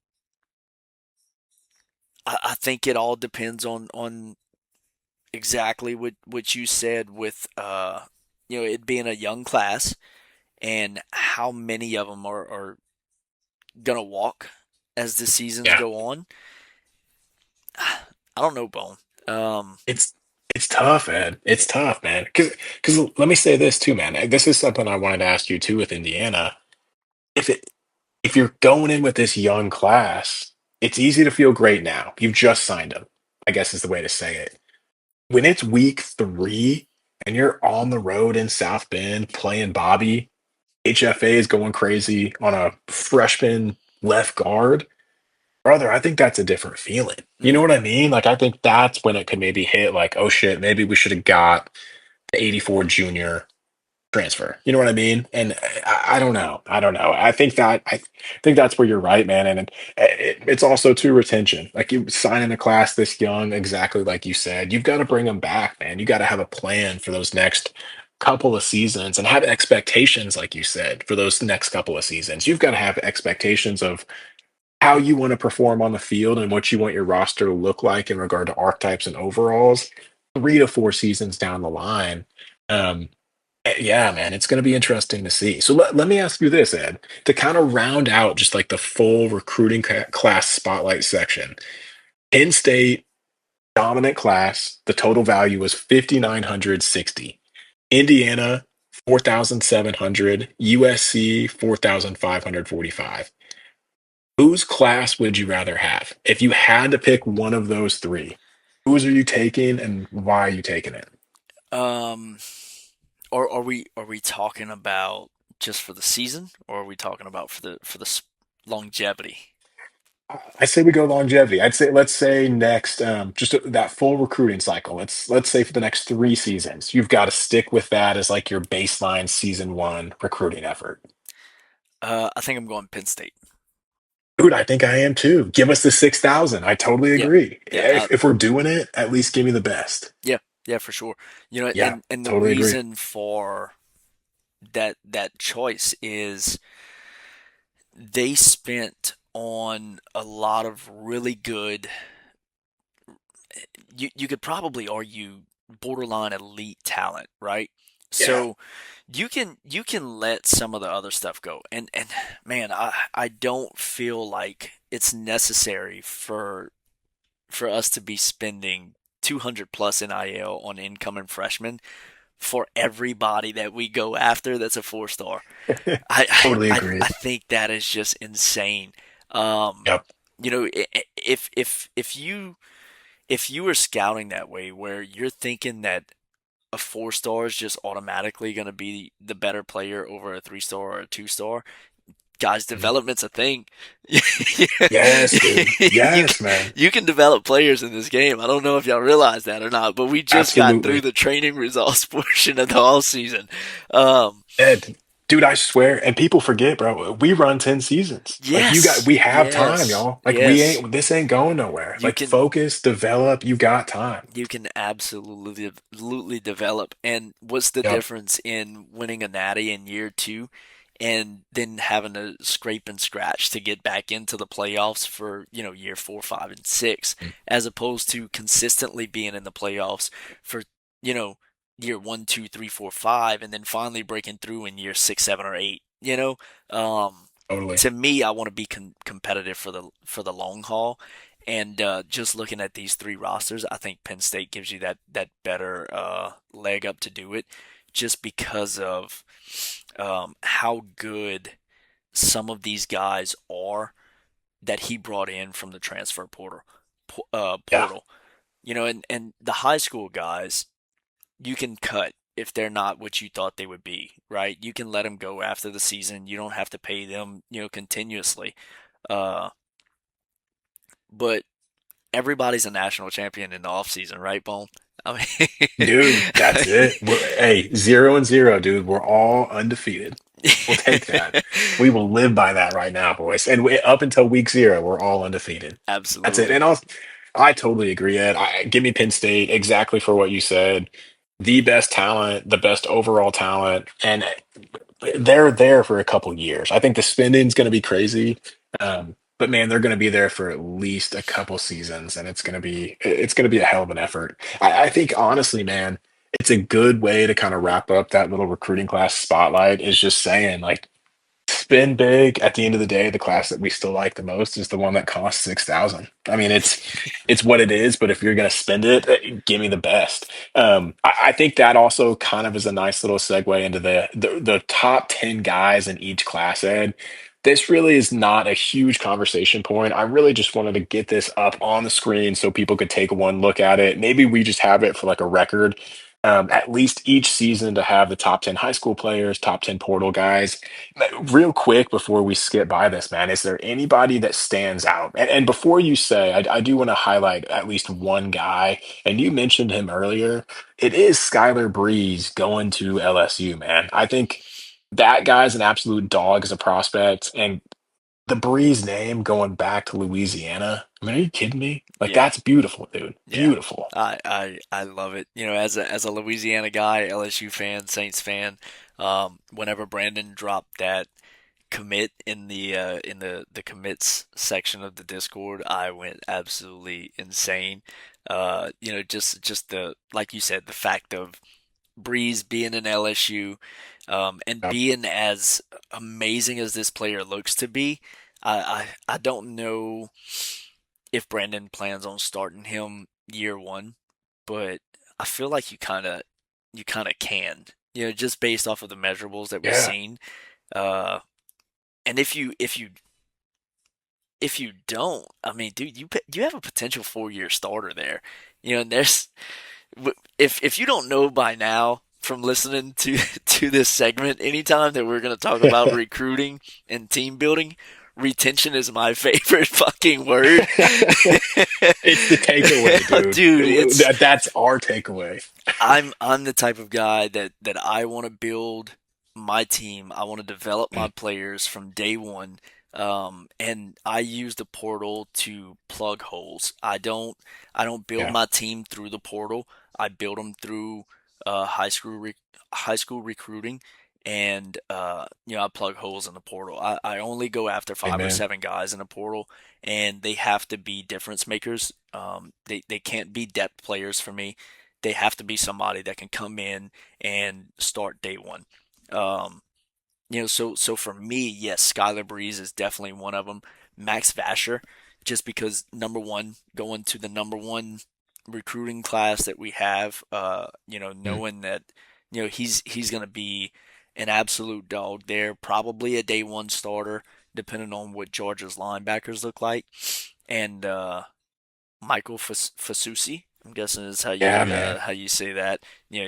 I think it all depends on exactly what you said with it being a young class and how many of them are gonna walk as the seasons Yeah. go on. I don't know, Bone. Um, It's it's tough, Ed. It's tough, man. Because let me say this too, man. This is something I wanted to ask you too with Indiana. If it if you're going in with this young class, it's easy to feel great now. You've just signed them, I guess is the way to say it. When it's week 3 and you're on the road in South Bend playing Bobby, HFA is going crazy on a freshman left guard. Brother, I think that's a different feeling. You know mhm. what I mean? Like, I think that's when it could maybe hit, like, oh shit, maybe we should have got the 84 junior transfer. You know what I mean? And I don't know. I don't know. I think that's where you're right, man. And it's also too retention. Like you sign in a class this young, exactly like you said, you've got to bring them back, man. You got to have a plan for those next couple of seasons and have expectations, like you said, for those next couple of seasons. You've got to have expectations of how you want to perform on the field and what you want your roster to look like in regard to archetypes and overalls 3 to 4 seasons down the line. Um, yeah, man, it's going to be interesting to see. So let me ask you this, Ed, to kind of round out just like the full recruiting class spotlight section. Penn State dominant class, the total value was 5,960. Indiana 4,700, USC 4,545. Whose class would you rather have? If you had to pick one of those three, whose are you taking and why are you taking it? um, or are we talking about just for the season, or are we talking about for the longevity? I say we go longevity. I'd say let's say next just that full recruiting cycle. Let's say for the next 3 seasons, you've got to stick with that as like your baseline season 1 recruiting effort. I think I'm going Penn State. Dude, I think I am too. Give us the 6,000. I totally Yeah, agree. yeah, If we're doing it, at least give me the best. yeah, yeah, for sure. Yeah, And the totally agree. reason for that choice is they spent on a lot of really good. You could probably argue borderline elite talent, right? Yeah. So you can let some of the other stuff go. And man, I don't feel like it's necessary for us to be spending 200 plus NIL on incoming freshmen for everybody that we go after that's a four star. I Totally I agree. think that is just insane. Um, Yep. if you were scouting that way, where you're thinking that a four star is just automatically going to be the better player over a 3 star or a 2 star, guys, Mhm. development's a thing. Yes, dude. you Yes, can, man. you can develop players in this game. I don't know if y'all realize that or not, but we just got through Absolutely. the training results portion of the all season. Um, Ed. Dude, I swear, and people forget, bro. We run 10 seasons. Like Yes, we have time, yes, y'all. Like yes. this ain't going nowhere. You Like can focus, develop, you got time. you can absolutely develop. And what's the Yep, difference in winning a natty in year two and then having to scrape and scratch to get back into the playoffs for, year four, five, and six, as opposed to consistently being in the playoffs for, you know, year one, two, three, four, five, and then finally breaking through in year six, seven, or eight. totally. To me, I want to be competitive for the long haul. And just looking at these three rosters, I think Penn State gives you that better leg up to do it, just because of how good some of these guys are that he brought in from the transfer Yeah. portal. And the high school guys, you can cut if they're not what you thought they would be, right? You can let them go after the season. You don't have to pay them, continuously. Uh, but everybody's a national champion in the offseason, right, Bone? I Dude, that's it. Hey, 0-0, dude. We're all undefeated. We'll take that. mean, We will live by that right now, boys. And up until week 0, we're all undefeated. That's it. absolutely. And I totally agree, Ed. Give me Penn State exactly for what you said. The best talent, the best overall talent, and they're there for a couple years. I think the spending's going to be crazy, but man, they're going to be there for at least a couple seasons, and it's going to be a hell of an effort. I think honestly, man, it's a good way to kind of wrap up that little recruiting class spotlight. Is just saying like spin big. At the end of the day, the class that we still like the most is the one that costs 6,000. I mean, it's what it is. But if you're gonna spend it, give me the best. I think that also kind of is a nice little segue into the top 10 guys in each class. Ed, this really is not a huge conversation point. I really just wanted to get this up on the screen so people could take one look at it. Maybe we just have it for like a record. At least each season to have the top 10 high school players, top 10 portal guys. Real quick before we skip by this, man, is there anybody that stands out? And before you say, I do want to highlight at least one guy, and you mentioned him earlier. It is Skylar Breeze going to LSU, man. I think that guy's an absolute dog as a prospect, and the Breeze name going back to Louisiana. I mean, are you kidding me? Like Yeah, that's beautiful, dude. yeah. Beautiful. I love it. As a Louisiana guy, LSU fan, Saints fan, whenever Brandon dropped that commit in the commits section of the Discord, I went absolutely insane. Just the, like you said, the fact of Breeze being in LSU, and Yep. being as amazing as this player looks to be. I don't know if Brandon plans on starting him year one, but I feel like you kind of can, just based off of the measurables that we've Yeah. seen. Uh, and if you don't, I mean, dude, you have a potential 4-year starter there. And if you don't know by now from listening to to this segment, anytime that we're going to talk about recruiting and team building, retention is my favorite fucking word. It's the takeaway, dude. Dude, it's That's our takeaway. I'm the type of guy that I want to build my team. I want to develop my Mm, players from day one. And I use the portal to plug holes. I don't build yeah. my team through the portal. I build them through high school recruiting, and I plug holes in the portal. I only go after five or Amen. seven guys in the portal, and they have to be difference makers. They can't be depth players for me. They have to be somebody that can come in and start day one. Um, so for me, yes, Skylar Breeze is definitely one of them. Max Vasher, just because number one, going to the number one recruiting class that we have, Mm, knowing that, he's going to be an absolute dog there, probably a day one starter, depending on what Georgia's linebackers look like. And Michael Fasusi, I'm guessing is how yeah, you man. say that.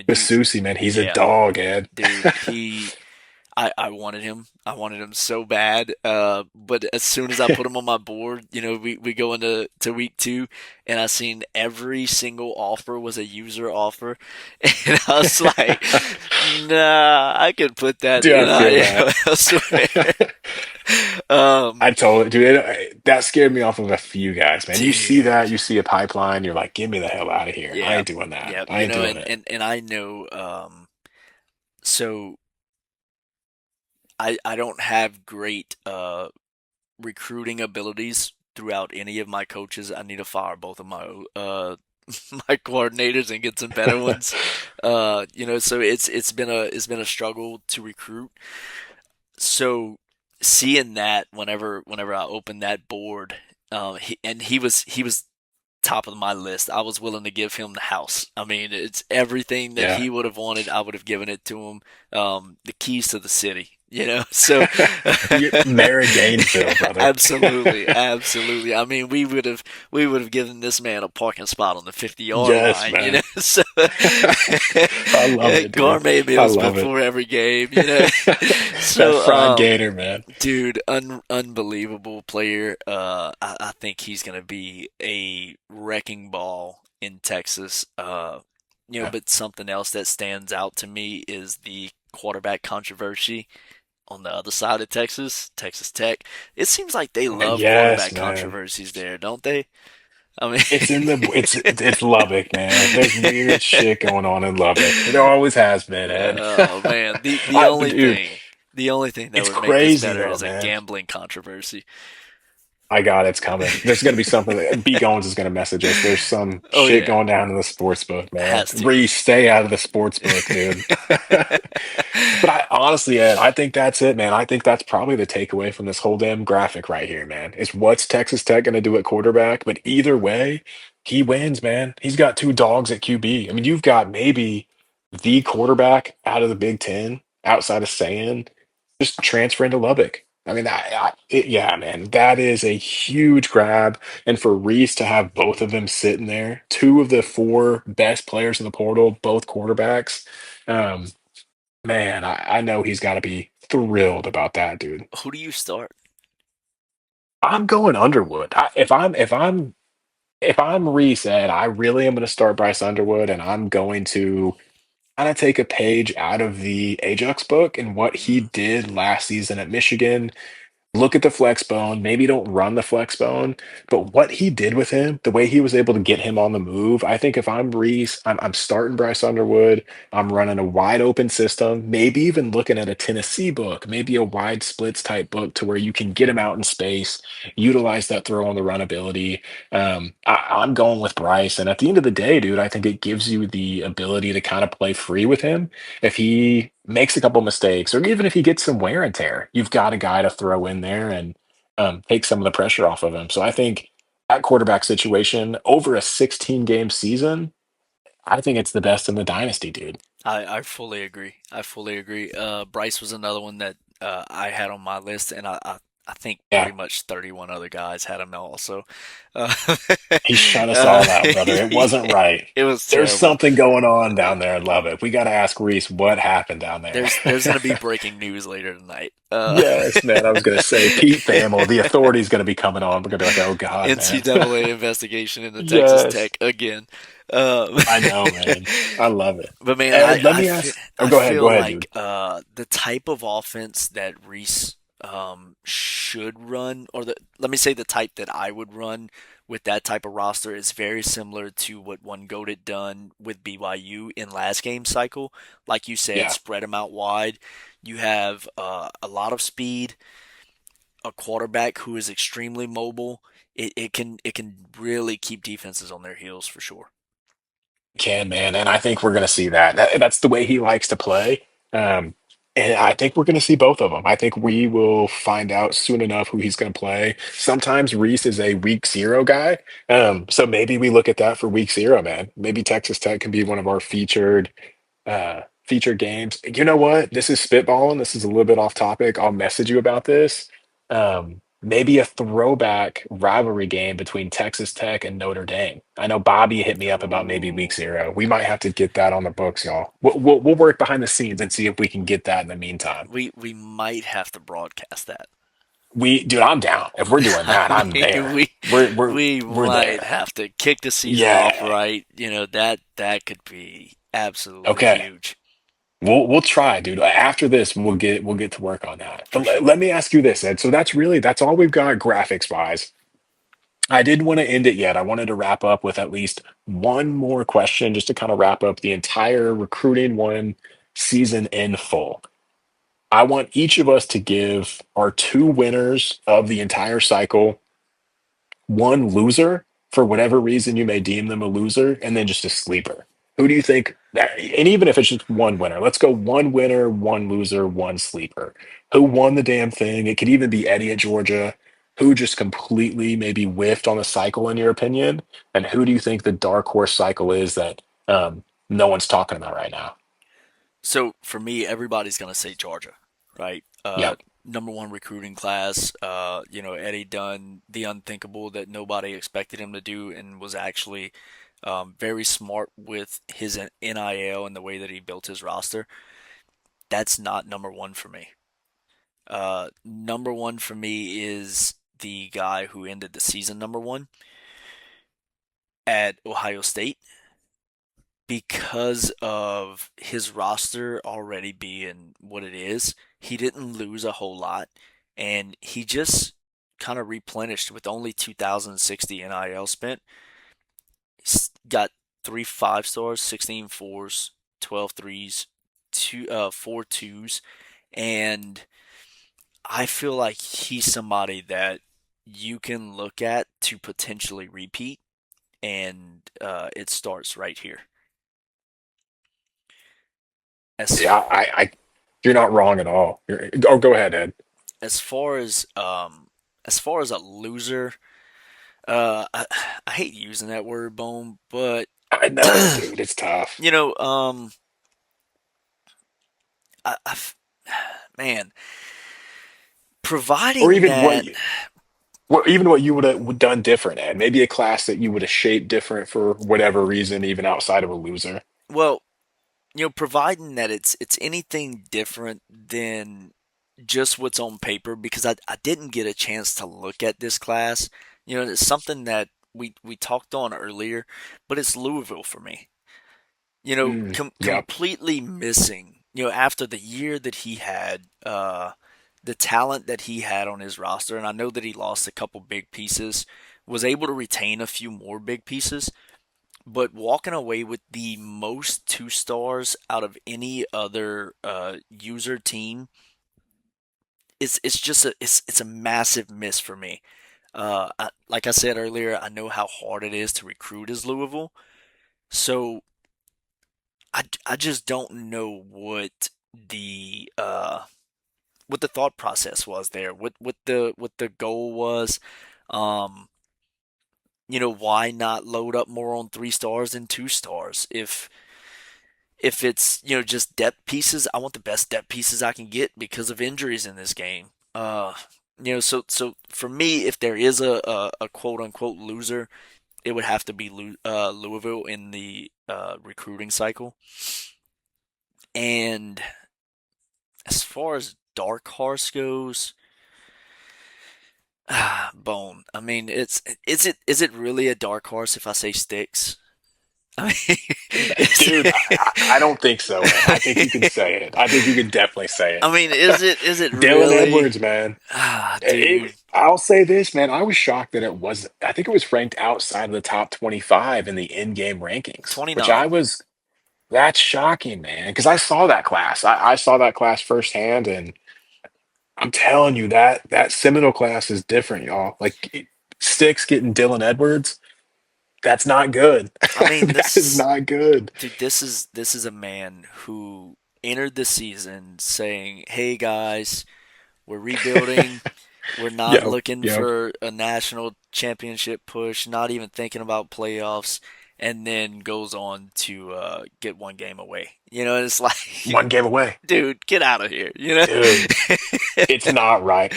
But Susie, man, he's a Yeah, dog, Ed. dude, I wanted him. I wanted him so bad. But as soon as I put him on my board, we go into week 2, and I seen every single offer was a user offer, and I was like, nah, I could put that Dude, I feel elsewhere. that. Um, I told dude, that scared me off of a few guys, man. You see that, dude, you see a pipeline, you're like, get me the hell out of here. I yeah, ain't doing that. yeah, I ain't doing and it. and I know. So I don't have great recruiting abilities throughout any of my coaches. I need to fire both of my my coordinators and get some better ones. So it's been a struggle to recruit. So seeing that whenever I opened that board, he was top of my list. I was willing to give him the house. I mean, it's everything that Yeah. he would have wanted. I would have given it to him. The keys to the city. So Mary Gainesville, brother. absolutely, absolutely. I mean, we would have given this man a parking spot on the 50-yard Yes, line. man. So I love it, dude. gourmet I meals love it. before every game. That So fried gator, man. dude, unbelievable player. I think he's gonna be a wrecking ball in Texas. Yeah. But something else that stands out to me is the quarterback controversy on the other side of Texas, Texas Tech. It seems like they love Yes, quarterback man. controversies there, don't they? I mean, It's Lubbock, man. There's weird shit going on in Lubbock. There always has been, Ed. oh man, the only Dude, thing, the only thing that it's would make this crazy better though, is a man. gambling controversy. I got it's coming. There's gonna be something B Gones is gonna message us. There's some Oh shit yeah, going down in the sports book, man. has to. Reese, stay out of the sports book, dude. But I honestly, Ed, I think that's it, man. I think that's probably the takeaway from this whole damn graphic right here, man. Is what's Texas Tech going to do at quarterback? But either way, he wins, man. He's got two dogs at QB. I mean, you've got maybe the quarterback out of the Big Ten outside of saying just transferring to Lubbock. I mean, yeah, man, that is a huge grab. And for Reese to have both of them sitting there, two of the four best players in the portal, both quarterbacks. Um, Man, I know he's got to be thrilled about that, dude. Who do you start? I'm going Underwood. If I'm reset, I really am going to start Bryce Underwood, and I'm going to kind of take a page out of the Ajax book and what he Mm, did last season at Michigan. Look at the flex bone. Maybe don't run the flex bone, but what he did with him, the way he was able to get him on the move, I think if I'm Reese, I'm starting Bryce Underwood. I'm running a wide open system, maybe even looking at a Tennessee book, maybe a wide splits type book to where you can get him out in space, utilize that throw on the run ability. I'm going with Bryce. And at the end of the day, dude, I think it gives you the ability to kind of play free with him if he makes a couple mistakes, or even if he gets some wear and tear, you've got a guy to throw in there and take some of the pressure off of him. So I think that quarterback situation over a 16 game season, I think it's the best in the dynasty, dude. I fully agree. I fully agree. Bryce was another one that I had on my list, and I think pretty Yeah, much 31 other guys had him also. Uh, he's shut us all out, brother. It wasn't right. it was There's terrible. something going on down there in Lubbock. We got to ask Reese what happened down there. There's going to be breaking news later tonight. Yes, man. I was gonna say Pete Thamel, the authority's gonna be coming on. We're gonna be like, oh God, man. NCAA investigation into Texas Yes. Tech again. Um, I know, man. I love it. but man, Ed, let me ask. Oh, I go ahead. feel Go ahead, like dude. the type of offense that Reese should run, or let me say the type that I would run with that type of roster is very similar to what One Goat had done with BYU in last game cycle. Like you said, Yeah, spread them out wide. You have a lot of speed, a quarterback who is extremely mobile. It can really keep defenses on their heels for sure. can man, and I think we're gonna see that. That's the way he likes to play. Um, and I think we're gonna see both of them. I think we will find out soon enough who he's gonna play. Sometimes Reese is a week zero guy. So maybe we look at that for week zero, man. Maybe Texas Tech can be one of our featured games. You know what? This is spitballing. This is a little bit off topic. I'll message you about this. maybe a throwback rivalry game between Texas Tech and Notre Dame. I know Bobby hit me up about maybe week Ooh, 0. We might have to get that on the books, y'all. We'll work behind the scenes and see if we can get that in the meantime. we might have to broadcast that. Dude, I'm down. If we're doing I that, I'm mean, there. We're we we're might there. have to kick the season off Yeah. right. That could be absolutely Okay. huge We'll try, dude. After this, we'll get to work on that. for But let sure. me ask you this, Ed. So that's all we've got graphics wise. I didn't want to end it yet. I wanted to wrap up with at least one more question just to kind of wrap up the entire recruiting one season in full. I want each of us to give our two winners of the entire cycle, one loser for whatever reason you may deem them a loser, and then just a sleeper. Who do you think and even if it's just one winner, let's go one winner, one loser, one sleeper. Who won the damn thing? It could even be Eddie at Georgia. Who just completely maybe whiffed on the cycle, in your opinion? And who do you think the dark horse cycle is that no one's talking about right now? So for me, everybody's gonna say Georgia, right? Yep. Number one recruiting class. Eddie done the unthinkable that nobody expected him to do, and was actually very smart with his NIL and the way that he built his roster. That's not number one for me. Number one for me is the guy who ended the season number one at Ohio State, because of his roster already being what it is. He didn't lose a whole lot, and he just kind of replenished with only 2,060 NIL spent. He's got 3 5 stars, 16 fours, 12 threes, 4 twos, and I feel like he's somebody that you can look at to potentially repeat, and it starts right here. As Yeah, you're not wrong at all. Oh, go ahead, Ed. as far as a loser, I, I hate using that word, Bone, but I know, dude. It's tough. you know, I man, Or providing even that, what you would have done different, Ed. Maybe a class that you would have shaped different for whatever reason, even outside of a loser. well, providing that it's anything different than just what's on paper, because I didn't get a chance to look at this class. It's something that we talked on earlier, but it's Louisville for me. Yep. Completely missing, after the year that he had, the talent that he had on his roster, and I know that he lost a couple big pieces, was able to retain a few more big pieces, but walking away with the most 2 stars out of any other user team, it's just it's a massive miss for me. Like I said earlier, I know how hard it is to recruit as Louisville, so I just don't know what the thought process was there, what the goal was. Um, why not load up more on 3 stars than 2 stars? If it's just depth pieces, I want the best depth pieces I can get because of injuries in this game. So for me, if there is a quote unquote loser, it would have to be Louisville in the recruiting cycle. And as far as dark horse goes, Bone. I mean, is it really a dark horse if I say Sticks? I mean, Dude, I don't think so, Ed. I think you can say it. I think you can definitely say it. is it Dylan really? Edwards, man. Dude, I'll say this, man. I was shocked that I think it was ranked outside of the top 25 in the in-game rankings, which 29. that's shocking, man. Because I saw that class. I saw that class firsthand, and I'm telling you that Seminole class is different, y'all. Sticks getting Dylan Edwards, that's not good. I mean, That is not good. dude, this is a man who entered the season saying, "Hey guys, we're rebuilding. We're not Yep, looking yep. for a national championship push, not even thinking about playoffs." and then goes on to get one game away. You know, it's like, One game away, dude, get out of here. You know. dude. It's not right.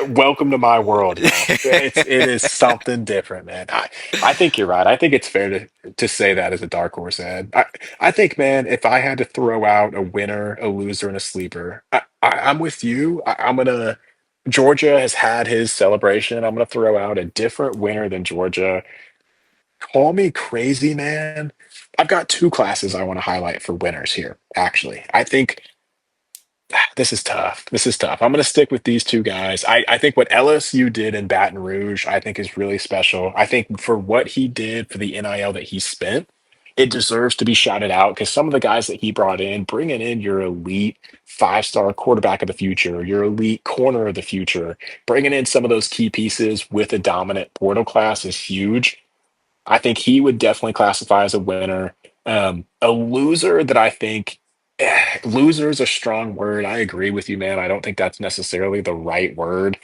Welcome to my world, y'all. It is something different, man. I think you're right. I think it's fair to say that as a dark horse, Ed. I think, man, if I had to throw out a winner, a loser, and a sleeper, I'm with you. I'm gonna. Georgia has had his celebration. I'm gonna throw out a different winner than Georgia. Call me crazy, man. I've got two classes I want to highlight for winners here. Actually, I think this is tough. This is tough. I'm going to stick with these two guys. I think what LSU did in Baton Rouge, I think is really special. I think for what he did for the NIL that he spent, it deserves to be shouted out because some of the guys that he brought in, bringing in your elite five-star quarterback of the future, your elite corner of the future, bringing in some of those key pieces with a dominant portal class is huge. I think he would definitely classify as a winner. A loser that I think loser is a strong word. I agree with you, man. I don't think that's necessarily the right word.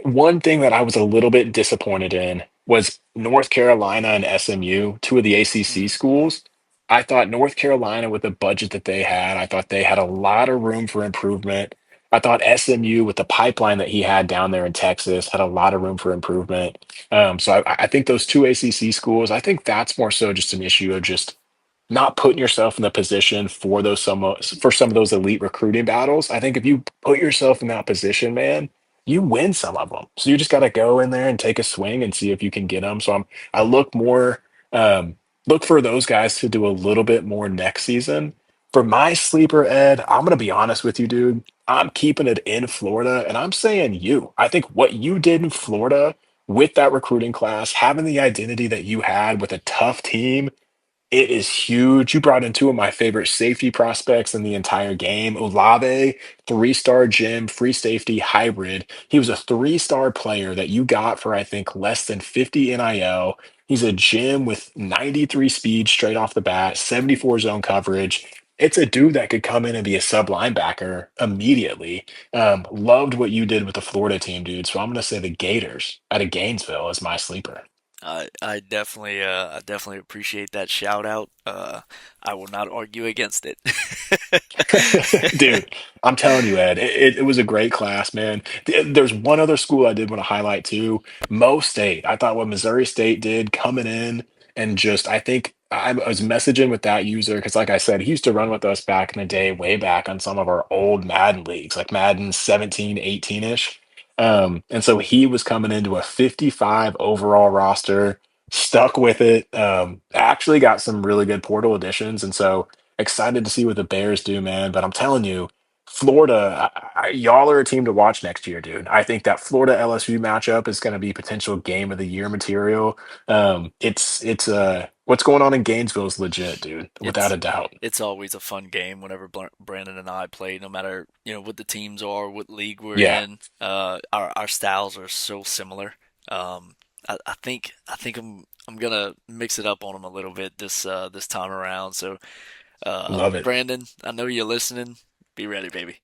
One thing that I was a little bit disappointed in was North Carolina and SMU, two of the ACC Mm. schools. I thought North Carolina, with the budget that they had, I thought they had a lot of room for improvement. I thought SMU, with the pipeline that he had down there in Texas, had a lot of room for improvement. So I think those two ACC schools, I think that's more so just an issue of just not putting yourself in the position for some of those elite recruiting battles. I think if you put yourself in that position, man, you win some of them. So you just got to go in there and take a swing and see if you can get them. I look more um, look for those guys to do a little bit more next season. For my sleeper, Ed, I'm gonna be honest with you, dude. I'm keeping it in Florida, and I'm saying you. I think what you did in Florida with that recruiting class, having the identity that you had with a tough team, it is huge. You brought in two of my favorite safety prospects in the entire game. Olave, three-star gym, free safety hybrid. He was a three-star player that you got for, I think, less than 50 NIL. He's a gym with 93 speed straight off the bat, 74 zone coverage. It's a dude that could come in and be a sub linebacker immediately. Loved what you did with the Florida team, dude. So I'm going to say the Gators out of Gainesville is my sleeper. I definitely appreciate that shout out. I will not argue against it. Dude, I'm telling you, Ed, it was a great class, man. There's one other school I did want to highlight too. Mo State. I thought what Missouri State did coming in and just, I think I was messaging with that user because, like I said, he used to run with us back in the day, way back on some of our old Madden leagues, like Madden 17, 18-ish. And so he was coming into a 55 overall roster, stuck with it, actually got some really good portal additions. And so, excited to see what the Bears do, man. But I'm telling you, Florida, y'all are a team to watch next year, dude. I think that Florida LSU matchup is going to be potential game of the year material. It's what's going on in Gainesville is legit, dude, without it's a doubt. it's always a fun game whenever Brandon and I play, no matter what the teams are, what league we're Yeah, in. Our styles are so similar. I think I'm gonna mix it up on them a little bit this time around. So love it. Brandon, I know you're listening. Be ready, baby.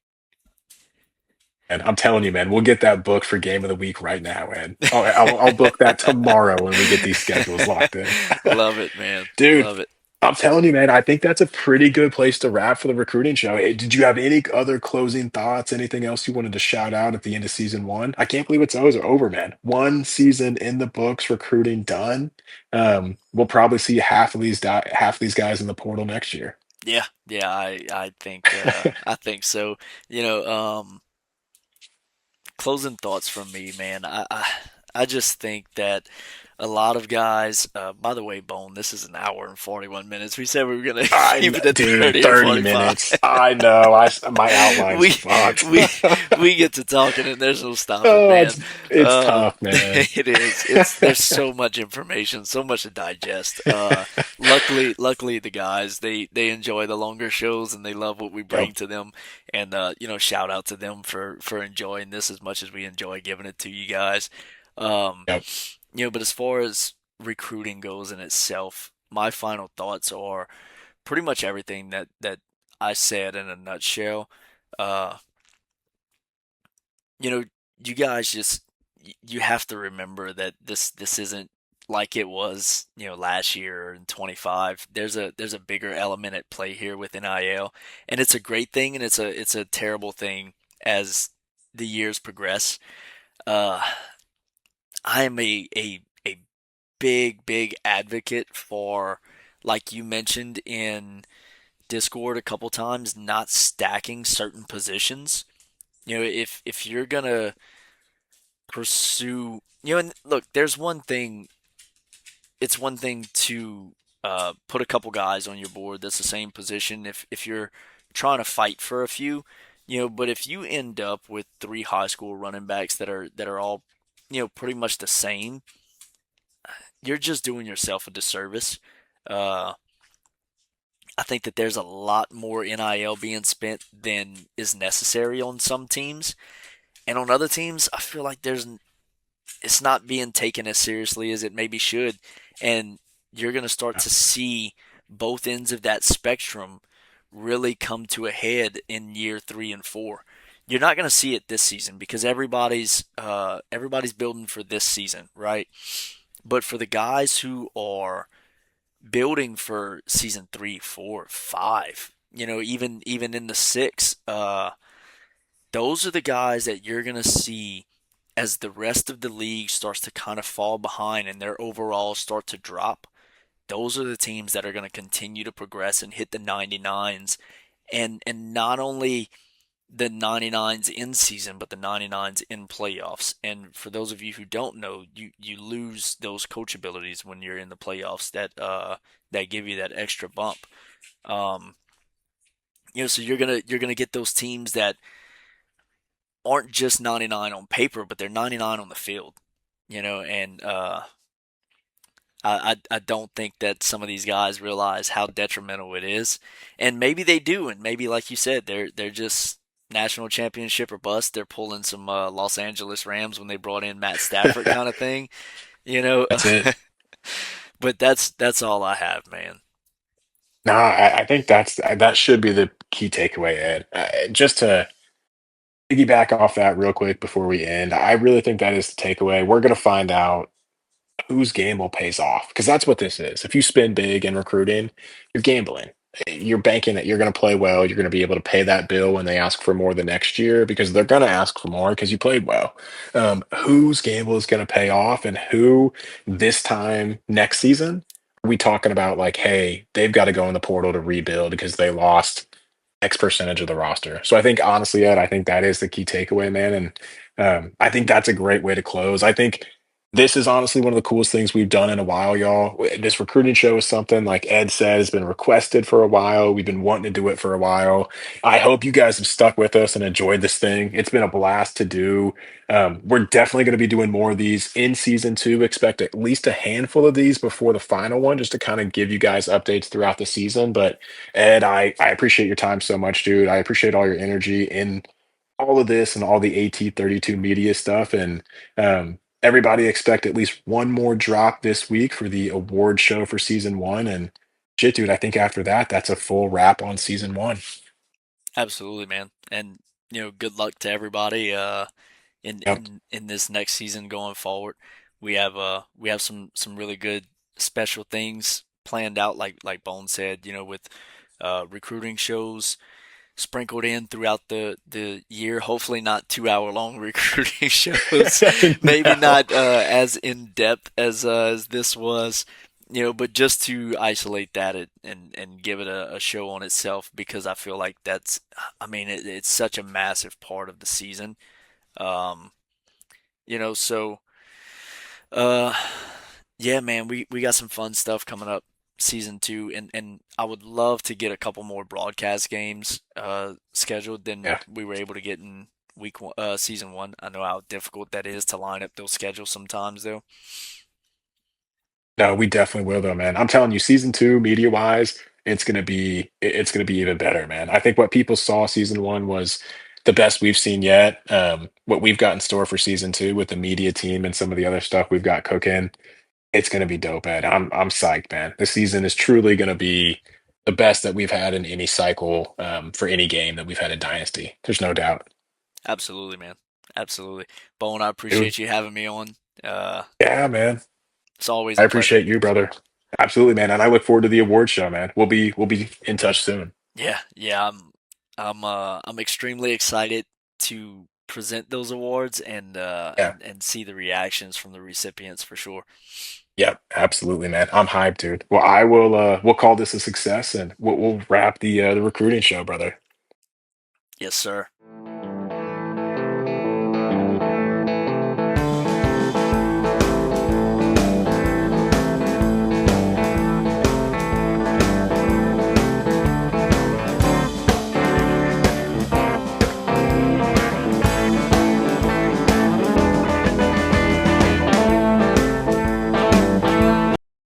And I'm telling you, man, we'll get that book for game of the week right now, man. I'll book that tomorrow when we get these schedules locked in. Love it, man. Dude, Love it. I'm telling you, man, I think that's a pretty good place to wrap for the recruiting show. Did you have any other closing thoughts? Anything else you wanted to shout out at the end of season one? I can't believe it's over, man. One season in the books, recruiting done. We'll probably see half of these guys in the portal next year. Yeah, yeah. I think so. You know, closing thoughts from me, man. I just think that a lot of guys. By the way, Bone, this is an hour and 41 minutes. We said we were gonna keep it at Dude, 30 or 30 45. minutes. I know. My outline's we fucked. we we get to talking and there's no stopping, Oh, man. it's tough, man. It is. There's so much information, so much to digest. Luckily the guys they enjoy the longer shows and they love what we bring Yep. to them. And shout out to them for enjoying this as much as we enjoy giving it to you guys. Um, Yep. but as far as recruiting goes in itself, my final thoughts are pretty much everything that I said in a nutshell. Uh, you know, you guys just you have to remember that this isn't like it was, last year in 25. There's a bigger element at play here with NIL, and it's a great thing, and it's a terrible thing as the years progress. Uh, I am a big advocate for, like you mentioned in Discord a couple times, not stacking certain positions. If you're gonna pursue, and look, there's one thing. It's one thing to put a couple guys on your board that's the same position. If you're trying to fight for a few, but if you end up with three high school running backs that are all, pretty much the same, you're just doing yourself a disservice. Uh, I think that there's a lot more NIL being spent than is necessary on some teams, and on other teams, I feel like it's not being taken as seriously as it maybe should, and you're going to start to see both ends of that spectrum really come to a head in year 3 and 4. You're not going to see it this season because everybody's building for this season, right? But for the guys who are building for season 3, 4, 5, even in the six, those are the guys that you're gonna see as the rest of the league starts to kind of fall behind and their overall start to drop. Those are the teams that are going to continue to progress and hit the 99s, and not only the 99s in season, but the 99s in playoffs. And for those of you who don't know, you lose those coach abilities when you're in the playoffs that give you that extra bump. Um, so you're gonna get those teams that aren't just 99 on paper, but they're 99 on the field. And I don't think that some of these guys realize how detrimental it is, and maybe they do, and maybe like you said, they're just national championship or bust. They're pulling some Los Angeles Rams when they brought in Matt Stafford kind of thing, you know. That's it. But that's all I have, man. No, I think that should be the key takeaway, Ed. Just to piggyback off that real quick before we end, I really think that is the takeaway. We're going to find out whose gamble pays off because that's what this is. If you spend big in recruiting, you're gambling. You're banking that you're going to play well. You're going to be able to pay that bill when they ask for more the next year because they're going to ask for more because you played well. Whose gamble is going to pay off and who this time next season are we talking about like, hey, they've got to go in the portal to rebuild because they lost X percentage of the roster. So I think honestly, Ed, I think that is the key takeaway, man. And I think that's a great way to close. I think this is honestly one of the coolest things we've done in a while, y'all. This recruiting show is something, like Ed said, has been requested for a while. We've been wanting to do it for a while. I hope you guys have stuck with us and enjoyed this thing. It's been a blast to do. We're definitely going to be doing more of these in season two. Expect at least a handful of these before the final one, just to kind of give you guys updates throughout the season. But Ed, I appreciate your time so much, dude. I appreciate all your energy in all of this and all the AT32 media stuff. And everybody expect at least one more drop this week for the award show for season one. And shit, dude, I think after that, that's a full wrap on season one. Absolutely, man. And good luck to everybody in Yep. in this next season going forward. We have some really good special things planned out, like Bone said, with recruiting shows sprinkled in throughout the year. Hopefully not 2 hour long recruiting shows. Maybe No. not as in depth as this was. But just to isolate that and give it a show on itself because I feel like I mean, it's such a massive part of the season. Um, so uh, yeah, man, we got some fun stuff coming up season 2, and I would love to get a couple more broadcast games scheduled than Yeah. we were able to get in season 1. I know how difficult that is to line up those schedules sometimes, though. No, we definitely will though, man. I'm telling you, season two, media wise, it's gonna be even better, man. I think what people saw season one was the best we've seen yet. What we've got in store for season two with the media team and some of the other stuff we've got cooking, it's gonna be dope, Ed. I'm psyched, man. This season is truly gonna be the best that we've had in any cycle for any game that we've had in Dynasty. There's no doubt. Absolutely, man. Absolutely. Bone, I Dude. appreciate you having me on. Uh, Yeah, man. It's always I a pleasure. appreciate you, brother. Absolutely, man. And I look forward to the award show, man. We'll be in touch soon. Yeah, yeah, I'm extremely excited to present those awards and Yeah. see the reactions from the recipients for sure. Yep, absolutely, man. I'm hyped, dude. Well, I will we'll call this a success and we'll wrap the recruiting show, brother. Yes, sir.